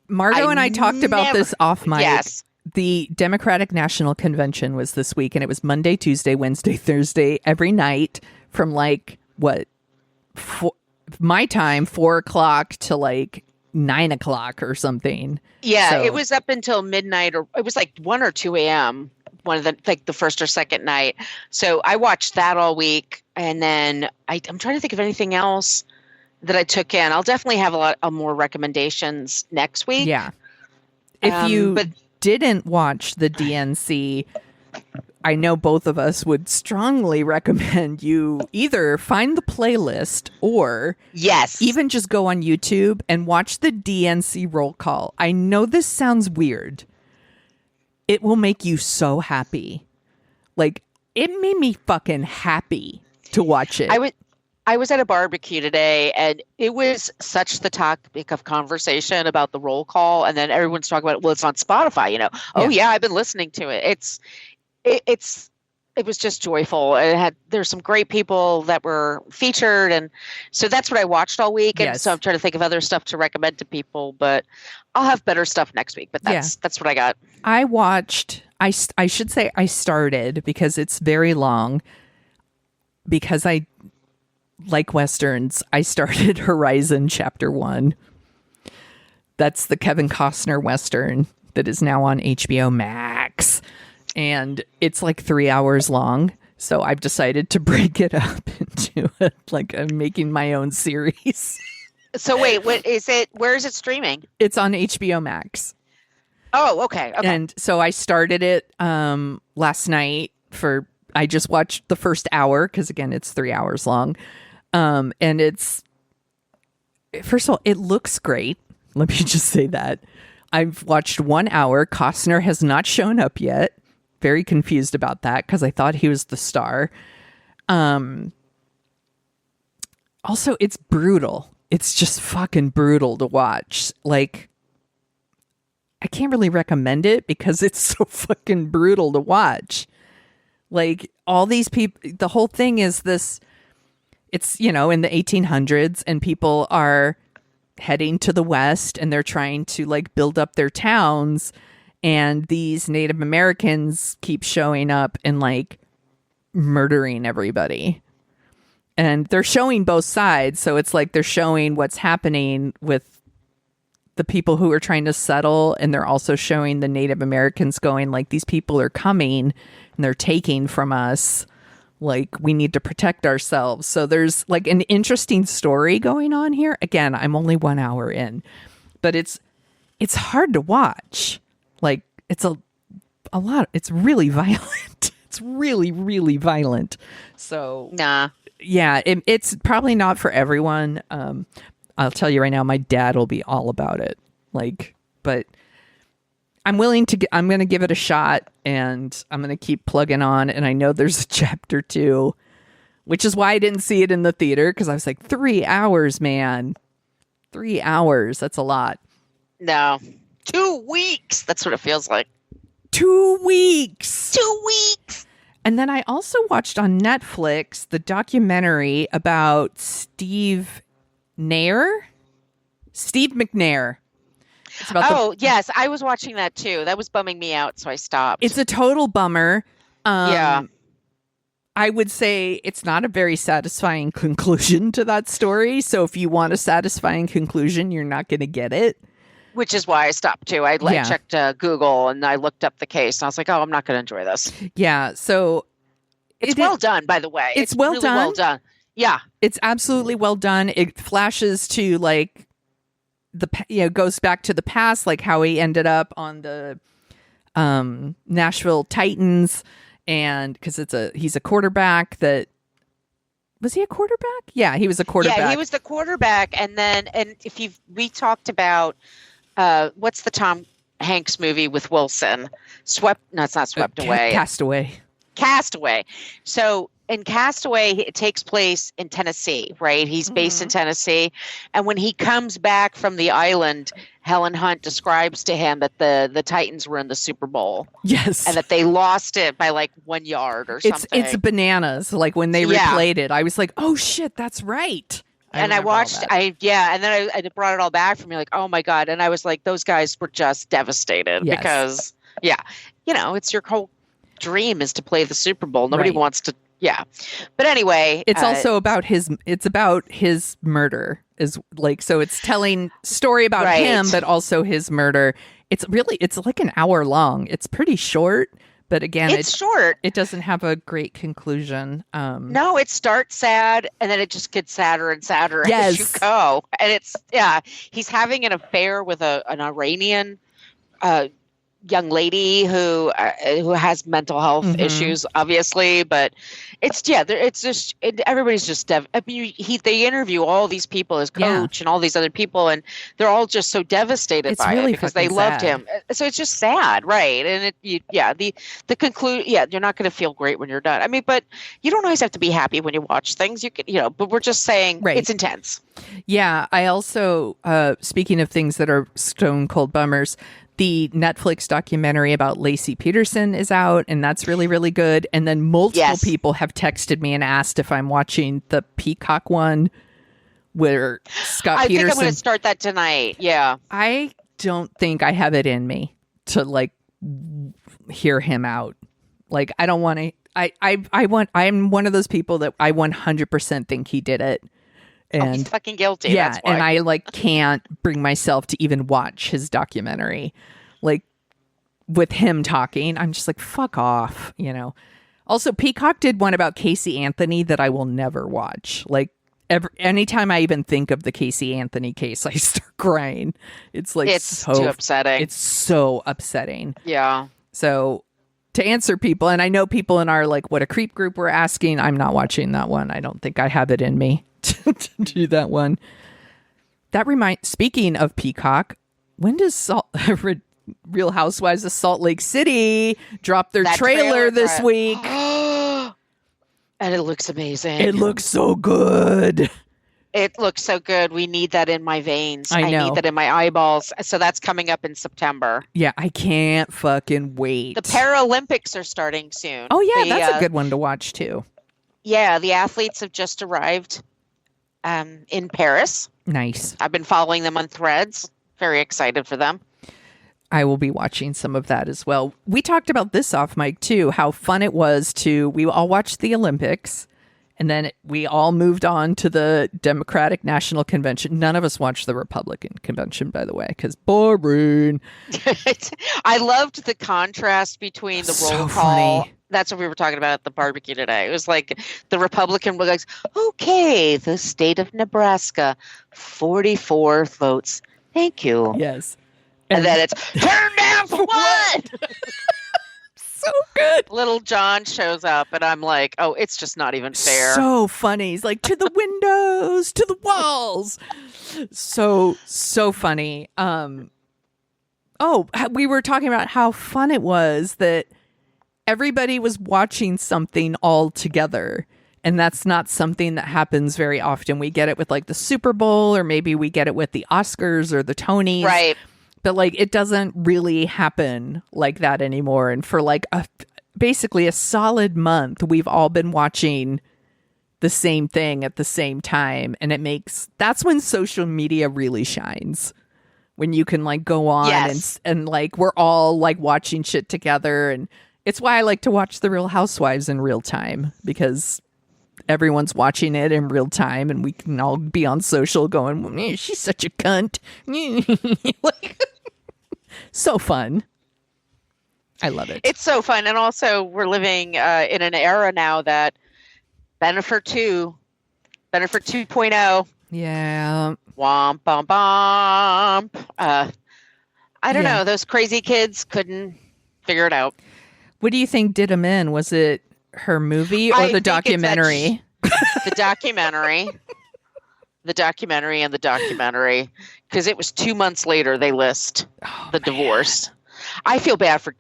Margot and I talked about this off mic. Yes. The Democratic National Convention was this week, and it was Monday, Tuesday, Wednesday, Thursday, every night from my time, 4:00 to 9:00 or something. Yeah, so, it was up until midnight, or it was 1 or 2 a.m. one of the first or second night. So I watched that all week, and then I'm trying to think of anything else that I took in. I'll definitely have a lot of more recommendations next week. Yeah. If you didn't watch the DNC, I know both of us would strongly recommend you either find the playlist or even just go on YouTube and watch the DNC roll call. I know this sounds weird. It will make you so happy. It made me fucking happy to watch it. I was at a barbecue today, and it was such the topic of conversation about the roll call, and then everyone's talking about it. Well, it's on Spotify, Oh yeah, I've been listening to it. It was just joyful. There's some great people that were featured, and so that's what I watched all week. And so I'm trying to think of other stuff to recommend to people, but I'll have better stuff next week. But that's what I got. I watched. I should say I started, because it's very long. Because I like Westerns, I started Horizon Chapter 1. That's the Kevin Costner Western that is now on HBO Max. And it's 3 hours long. So I've decided to break it up into I'm making my own series. So wait, what is it? Where is it streaming? It's on HBO Max. Oh, okay. And so I started it last night for I just watched the first hour because, again, it's 3 hours long. And it's, first of all, it looks great. Let me just say that. I've watched 1 hour. Costner has not shown up yet. Very confused about that because I thought he was the star. Also, it's brutal. It's just fucking brutal to watch. Like, I can't really recommend it because it's so fucking brutal to watch. Like, all these people, the whole thing is this, it's, in the 1800s, and people are heading to the West, and they're trying to, like, build up their towns, and these Native Americans keep showing up and, like, murdering everybody. And they're showing both sides, so it's like they're showing what's happening with the people who are trying to settle, and they're also showing the Native Americans going, like, these people are coming, and they're taking from us. Like, we need to protect ourselves. So there's, like, an interesting story going on here. Again, I'm only 1 hour in, but it's hard to watch. Like, it's a lot. It's really violent. It's really, really violent. So, nah. Yeah, it's probably not for everyone. I'll tell you right now, my dad will be all about it. Like, but I'm going to give it a shot, and I'm going to keep plugging on. And I know there's a chapter 2, which is why I didn't see it in the theater, because I was like, 3 hours, man. 3 hours. That's a lot. No. 2 weeks. That's what it feels like. 2 weeks. 2 weeks. And then I also watched on Netflix the documentary about Steve McNair. It's about yes. I was watching that too. That was bumming me out, so I stopped. It's a total bummer. Yeah. I would say it's not a very satisfying conclusion to that story. So if you want a satisfying conclusion, you're not going to get it. Which is why I stopped too. I checked Google and I looked up the case and I was like, oh, I'm not going to enjoy this. Yeah. So it's well done, by the way. It's well really done. Well done. Yeah. It's absolutely well done. It flashes to, like, goes back to the past, like how he ended up on the Nashville Titans. And because he's a quarterback that, was he a quarterback? Yeah, he was a quarterback. Yeah, he was the quarterback. And we talked about, what's the Tom Hanks movie with Wilson? It's not Swept Away. Castaway. So in Castaway, it takes place in Tennessee, right? He's based in Tennessee. And when he comes back from the island, Helen Hunt describes to him that the Titans were in the Super Bowl. Yes. And that they lost it by like 1 yard or something. It's bananas. Like, when they replayed it, I was like, oh shit, that's right. And I watched, and then I brought it all back for me, like, oh my God. And I was like, those guys were just devastated because, it's your whole dream is to play the Super Bowl. Nobody wants to, But anyway. It's also about his murder is like, so it's telling story about him, but also his murder. It's like an hour long. It's pretty short. But again, it's short. It doesn't have a great conclusion. No, it starts sad, and then it just gets sadder and sadder as you go. And he's having an affair with an Iranian young lady who has mental health issues, obviously. But everybody's just they interview all these people, his coach and all these other people, and they're all just so devastated by it because they loved him. So it's just sad, right? And the conclude, you're not going to feel great when you're done. I mean, but you don't always have to be happy when you watch things. You can, but we're just saying it's intense. Yeah, I also speaking of things that are stone cold bummers. The Netflix documentary about Lacey Peterson is out, and that's really, really good. And then multiple people have texted me and asked if I'm watching the Peacock one where Scott Peterson... I think I'm going to start that tonight, yeah. I don't think I have it in me to, like, hear him out. Like, I don't want to... I'm one of those people that I 100% think he did it. And he's fucking guilty. Yeah, that's why. And I can't bring myself to even watch his documentary. Like, with him talking, I'm just like, fuck off, Also, Peacock did one about Casey Anthony that I will never watch. Like, anytime I even think of the Casey Anthony case, I start crying. It's like too upsetting. It's so upsetting. Yeah. So to answer people. And I know people in our like What a Creep group were asking. I'm not watching that one. I don't think I have it in me to do that one. Speaking of Peacock, when does Real Housewives of Salt Lake City drop their trailer this week? And it looks amazing. It looks so good. It looks so good. We need that in my veins. I know. I need that in my eyeballs. So that's coming up in September. Yeah, I can't fucking wait. The Paralympics are starting soon. Oh, yeah, that's a good one to watch, too. Yeah, the athletes have just arrived in Paris. Nice. I've been following them on Threads. Very excited for them. I will be watching some of that as well. We talked about this off mic, too, how fun it was we all watched the Olympics. And then we all moved on to the Democratic National Convention. None of us watched the Republican Convention, by the way, because boring. I loved the contrast between the roll call. Funny. That's what we were talking about at the barbecue today. It was like the Republican was like, okay, the state of Nebraska, 44 votes. Thank you. Yes. And then it's turn down for what? So good. Little John shows up and I'm like, oh, it's just not even fair. So funny. He's like, to the windows, to the walls. So funny. We were talking about how fun it was that everybody was watching something all together. And that's not something that happens very often. We get it with like the Super Bowl, or maybe we get it with the Oscars or the Tonys. Right. But like it doesn't really happen like that anymore. And for like basically a solid month, we've all been watching the same thing at the same time. And that's when social media really shines. When you can like go on and like we're all like watching shit together. And it's why I like to watch The Real Housewives in real time, because everyone's watching it in real time and we can all be on social going, she's such a cunt. Like, so fun. I love it. It's so fun. And also we're living in an era now that Bennifer 2.0. Yeah. Womp, bom, bom. I don't know. Those crazy kids couldn't figure it out. What do you think did them in? Was it her movie or the documentary? The documentary. The documentary. Because it was 2 months later they list the divorce. I feel bad for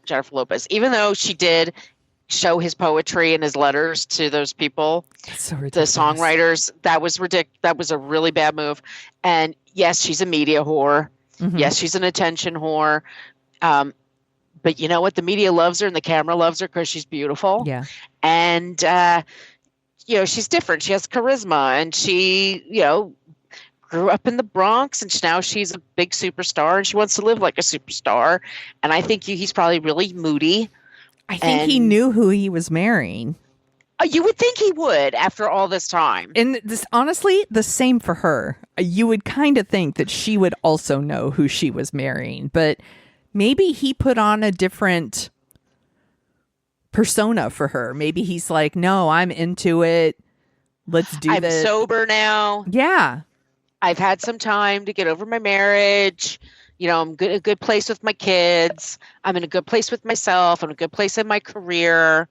Jennifer Lopez. Even though she did show his poetry and his letters to those people, so the songwriters, that was ridiculous. That was a really bad move. And yes, she's a media whore. Mm-hmm. Yes, she's an attention whore. But you know what? The media loves her and the camera loves her because she's beautiful. Yeah. And, she's different. She has charisma, and she, grew up in the Bronx, and now she's a big superstar, and she wants to live like a superstar. And I think he's probably really moody. I think he knew who he was marrying. You would think he would after all this time. And this, honestly, the same for her. You would kind of think that she would also know who she was marrying, but maybe he put on a different persona for her. Maybe he's like, no, I'm into it. Let's do this. I'm sober now. Yeah. I've had some time to get over my marriage. I'm in a good place with my kids. I'm in a good place with myself. I'm in a good place in my career.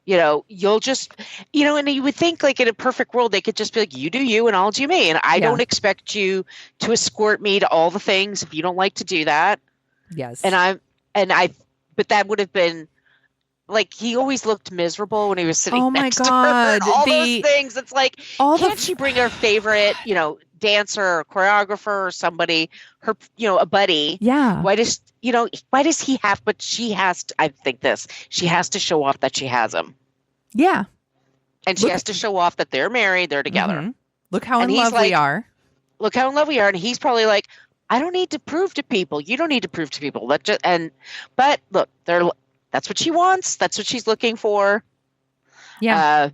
You'll just, and you would think like in a perfect world, they could just be like, you do you and I'll do me. And I don't expect you to escort me to all the things if you don't like to do that. Yes. But that would have been like, he always looked miserable when he was sitting next to her. And all those things. It's like, can't she bring her favorite, dancer or choreographer or somebody, her, a buddy? Yeah. Why does he have, but she has to, I think she has to show off that she has him. Yeah. And she has to show off that they're married, they're together. Mm-hmm. Look how in love we are. Look how in love we are. And he's probably like, I don't need to prove to people. You don't need to prove to people. But look, that's what she wants. That's what she's looking for. Yeah.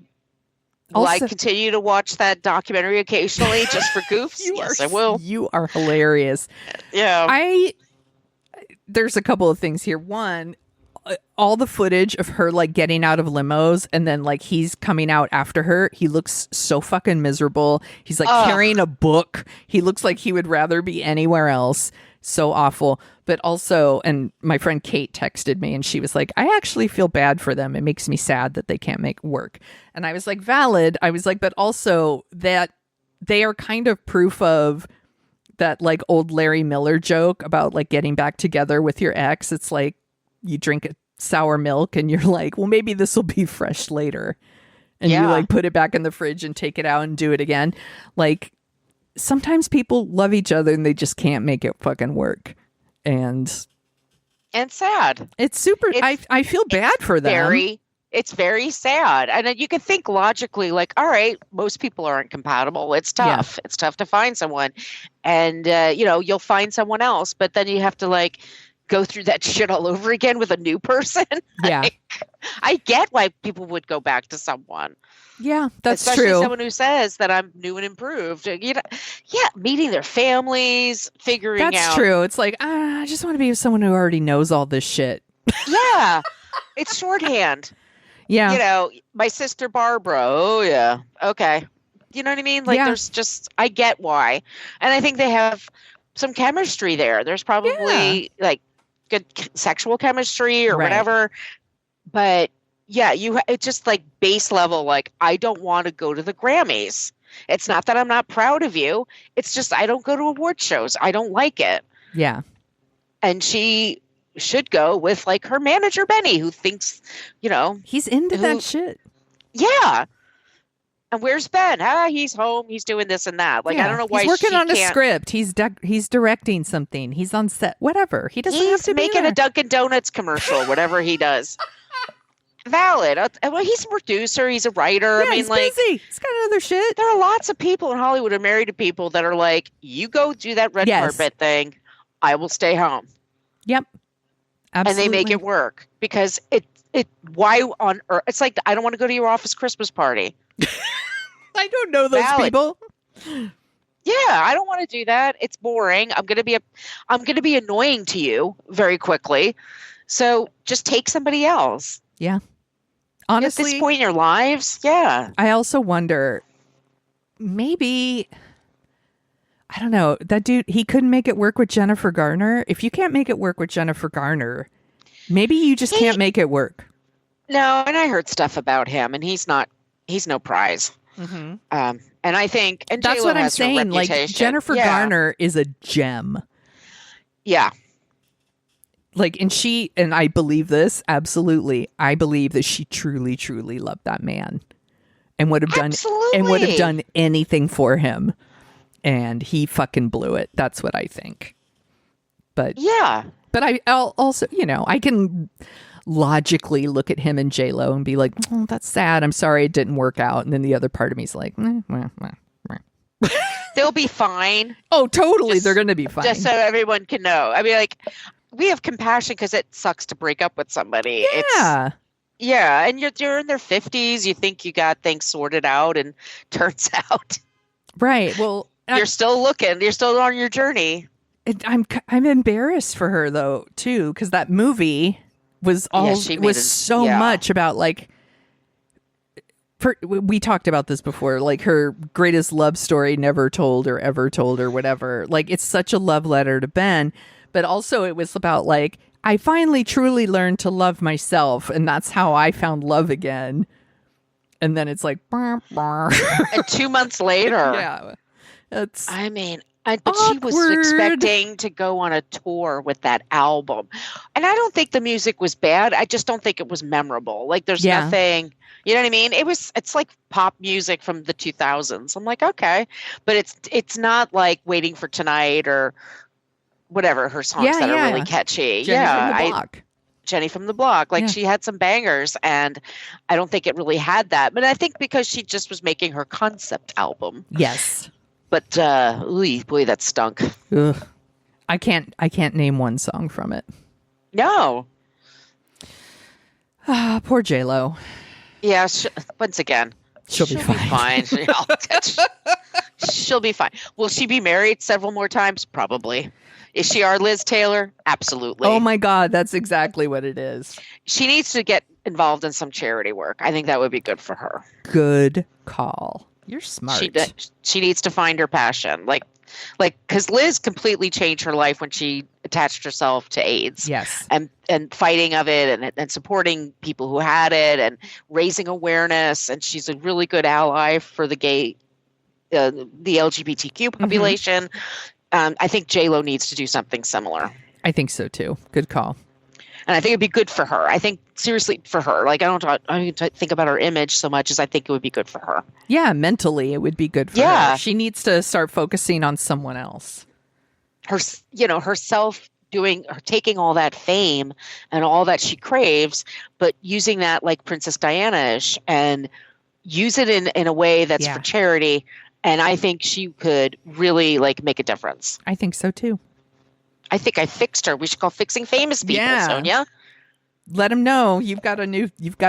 Will I continue to watch that documentary occasionally just for goofs? Yes, I will. You are hilarious. Yeah. There's a couple of things here. One, all the footage of her like getting out of limos and then like he's coming out after her. He looks so fucking miserable. He's like carrying a book. He looks like he would rather be anywhere else. so awful. But also, and my friend Kate texted me and she was like, I actually feel bad for them. It makes me sad that they can't make work. And I was like, valid. I was like, but also that they are kind of proof of that like old Larry Miller joke about like getting back together with your ex. It's like you drink sour milk and you're like, well, maybe this will be fresh later. And you like put it back in the fridge and take it out and do it again. Like sometimes people love each other and they just can't make it fucking work. And sad. It's super. I feel bad for them. It's very sad. And then you can think logically, like, all right, most people aren't compatible. It's tough. Yeah. It's tough to find someone. And, you'll find someone else. But then you have to, like, go through that shit all over again with a new person. Yeah. I get why people would go back to someone. Yeah, that's especially true. Someone who says that I'm new and improved. Meeting their families, figuring out. That's true. It's like, I just want to be with someone who already knows all this shit. Yeah, it's shorthand. Yeah. My sister Barbara. Oh, yeah. Okay. You know what I mean? Like, there's just, I get why. And I think they have some chemistry there. There's probably, like, good sexual chemistry or whatever. But yeah, it's just like base level. Like, I don't want to go to the Grammys. It's not that I'm not proud of you. It's just, I don't go to award shows. I don't like it. Yeah. And she should go with like her manager, Benny, who thinks, he's into that shit. Yeah. And where's Ben? He's home. He's doing this and that. Like, I don't know why he's working on a script. He's directing something. He's on set. Whatever. He doesn't have to be making there. a Dunkin' Donuts commercial. Whatever he does. Valid. Well, he's a producer. He's a writer. Yeah, he's busy. He's got other shit. There are lots of people in Hollywood who are married to people that are like, you go do that red carpet thing. I will stay home. Yep. Absolutely. And they make it work because why on earth? It's like, I don't want to go to your office Christmas party. I don't know those people. Yeah, I don't want to do that. It's boring. I'm going to be annoying to you very quickly. So just take somebody else. Yeah. Honestly, at this point in your lives, yeah. I also wonder, maybe, I don't know, that dude, he couldn't make it work with Jennifer Garner. If you can't make it work with Jennifer Garner, maybe you just can't make it work. No, and I heard stuff about him, and he's no prize. Mm-hmm. And I think, and that's J-Lo what I'm has her saying. Like, Jennifer Garner is a gem. Yeah. Like, and I believe this, absolutely. I believe that she truly, truly loved that man and would have done anything for him. And he fucking blew it. That's what I think. But yeah. But I'll also, I can logically look at him and J-Lo and be like, oh, that's sad. I'm sorry it didn't work out. And then the other part of me is like, they'll be fine. Oh, totally. They're going to be fine. Just so everyone can know. I mean, like, we have compassion because it sucks to break up with somebody. Yeah. And you're in their 50s. You think you got things sorted out, and turns out. Right. Well, you're still looking. You're still on your journey. I'm embarrassed for her though too, because that movie was much about like. We talked about this before, like her greatest love story never told or ever told or whatever. Like, it's such a love letter to Ben, but also it was about like, I finally truly learned to love myself, and that's how I found love again. And then it's like, and 2 months later, yeah, but she was expecting to go on a tour with that album, and I don't think the music was bad. I just don't think it was memorable. Like, there's nothing. You know what I mean? It's like pop music from the 2000s. I'm like, okay, but it's not like Waiting for Tonight or whatever her songs that are really catchy. Jenny from the Block. Like, she had some bangers, and I don't think it really had that. But I think because she just was making her concept album. Yes. But boy, that stunk. Ugh. I can't name one song from it. No. Poor J-Lo. Yeah, once again, she'll be fine. She'll be fine. Will she be married several more times? Probably. Is she our Liz Taylor? Absolutely. Oh my God, that's exactly what it is. She needs to get involved in some charity work. I think that would be good for her. Good call. You're smart. She needs to find her passion. Like, like, because Liz completely changed her life when she attached herself to AIDS. Yes. And fighting of it and supporting people who had it and raising awareness. And she's a really good ally for the gay, the LGBTQ population. I think J-Lo needs to do something similar. I think so too. Good call. And I think it'd be good for her. I think seriously for her. Like, I don't think about her image so much as I think it would be good for her. Yeah, mentally it would be good for her. She needs to start focusing on someone else. Herself taking all that fame and all that she craves, but using that like Princess Diana-ish and use it in a way that's for charity. And I think she could really like make a difference. I think so too. I think I fixed her. We should call Fixing Famous People, Sonia. Let them know you've got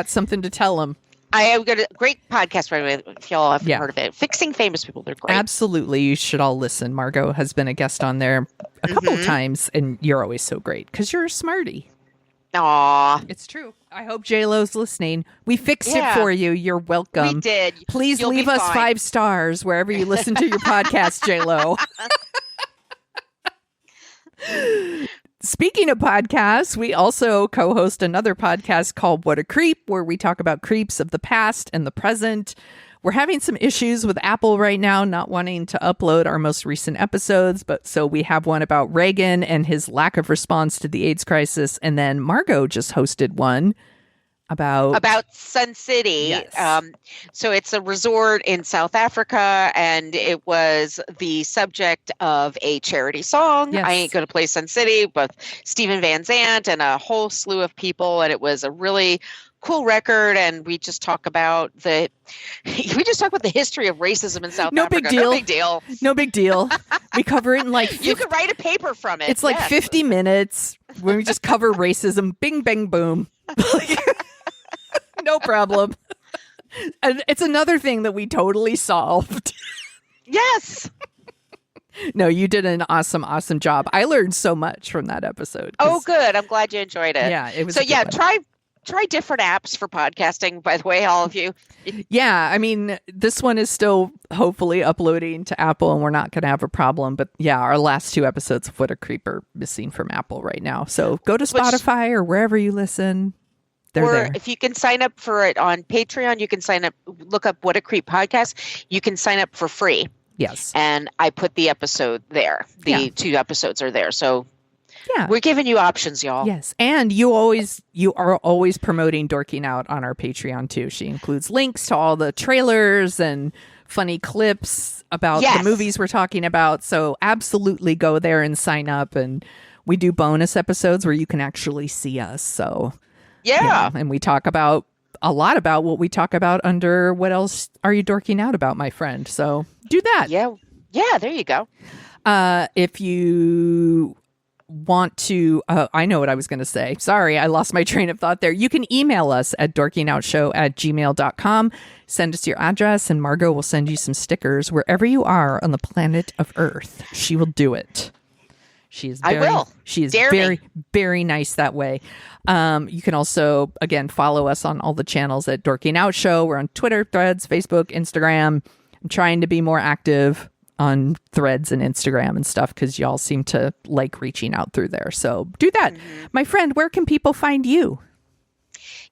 something to tell them. I have got a great podcast, by the way, if y'all haven't heard of it. Fixing Famous People. They're great. Absolutely. You should all listen. Margot has been a guest on there a couple of times, and you're always so great because you're a smarty. Aw. It's true. I hope J-Lo's listening. We fixed it for you. You're welcome. We did. Please leave us 5 stars wherever you listen to your podcast, J-Lo. Speaking of podcasts, we also co-host another podcast called What a Creep, where we talk about creeps of the past and the present. We're having some issues with Apple right now, not wanting to upload our most recent episodes, but so we have one about Reagan and his lack of response to the AIDS crisis, and then Margot just hosted one about Sun City. Yes. So it's a resort in South Africa, and it was the subject of a charity song. Yes. I Ain't Gonna Play Sun City with Steven Van Zandt and a whole slew of people, and it was a really cool record. And we just talk about the history of racism in South Africa. No big deal. No big deal. We cover it in like you could write a paper from it. It's like 50 minutes where we just cover racism. Bing, bang, boom. No problem. And it's another thing that we totally solved. Yes. No, you did an awesome job. I learned so much from that episode. Oh, good. I'm glad you enjoyed it. Yeah, it was. So try different apps for podcasting, by the way, all of you. Yeah, I mean, this one is still hopefully uploading to Apple and we're not going to have a problem. But yeah, our last 2 episodes of What a Creep are missing from Apple right now. So go to Spotify or wherever you listen. They're there. If you can sign up for it on Patreon, you can sign up, look up What a Creep Podcast. You can sign up for free. Yes. And I put the episode there. The 2 episodes are there. So yeah, we're giving you options, y'all. Yes. And you are always promoting Dorking Out on our Patreon too. She includes links to all the trailers and funny clips about the movies we're talking about. So absolutely go there and sign up. And we do bonus episodes where you can actually see us. So yeah. And we talk about a lot about what we talk about under What Else Are You Dorking Out About, my friend? So do that. Yeah. Yeah, there you go. If you want to, I know what I was going to say. Sorry, I lost my train of thought there. You can email us at dorkingoutshow@gmail.com. Send us your address and Margot will send you some stickers wherever you are on the planet of Earth. She will do it. She is very, very nice that way. You can also, again, follow us on all the channels at Dorking Out Show. We're on Twitter, Threads, Facebook, Instagram. I'm trying to be more active on Threads and Instagram and stuff because y'all seem to like reaching out through there. So do that. My friend, where can people find you?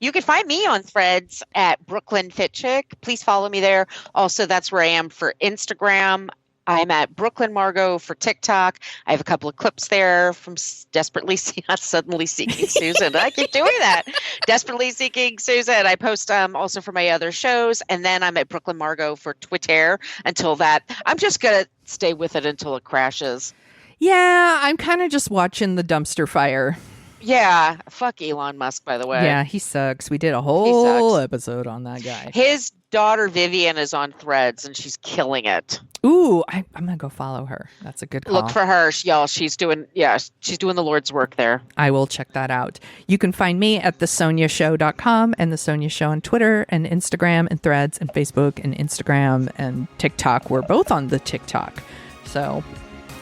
You can find me on Threads at Brooklyn Fit Chick. Please follow me there. Also, that's where I am for Instagram. I'm at Brooklyn Margot for TikTok. I have a couple of clips there from Suddenly Seeking Susan. I keep doing that. Desperately Seeking Susan. I post also for my other shows. And then I'm at Brooklyn Margot for Twitter until that. I'm just going to stay with it until it crashes. Yeah, I'm kind of just watching the dumpster fire. Yeah. Fuck Elon Musk, by the way. Yeah, he sucks. We did a whole episode on that guy. His daughter Vivian is on Threads and she's killing it. Ooh, I'm going to go follow her. That's a good call. Look for her, y'all. She's doing the Lord's work there. I will check that out. You can find me at thesoniashow.com and The Sonia Show on Twitter and Instagram and Threads and Facebook and Instagram and TikTok. We're both on the TikTok. So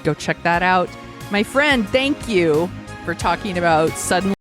go check that out. My friend, thank you for talking about Suddenly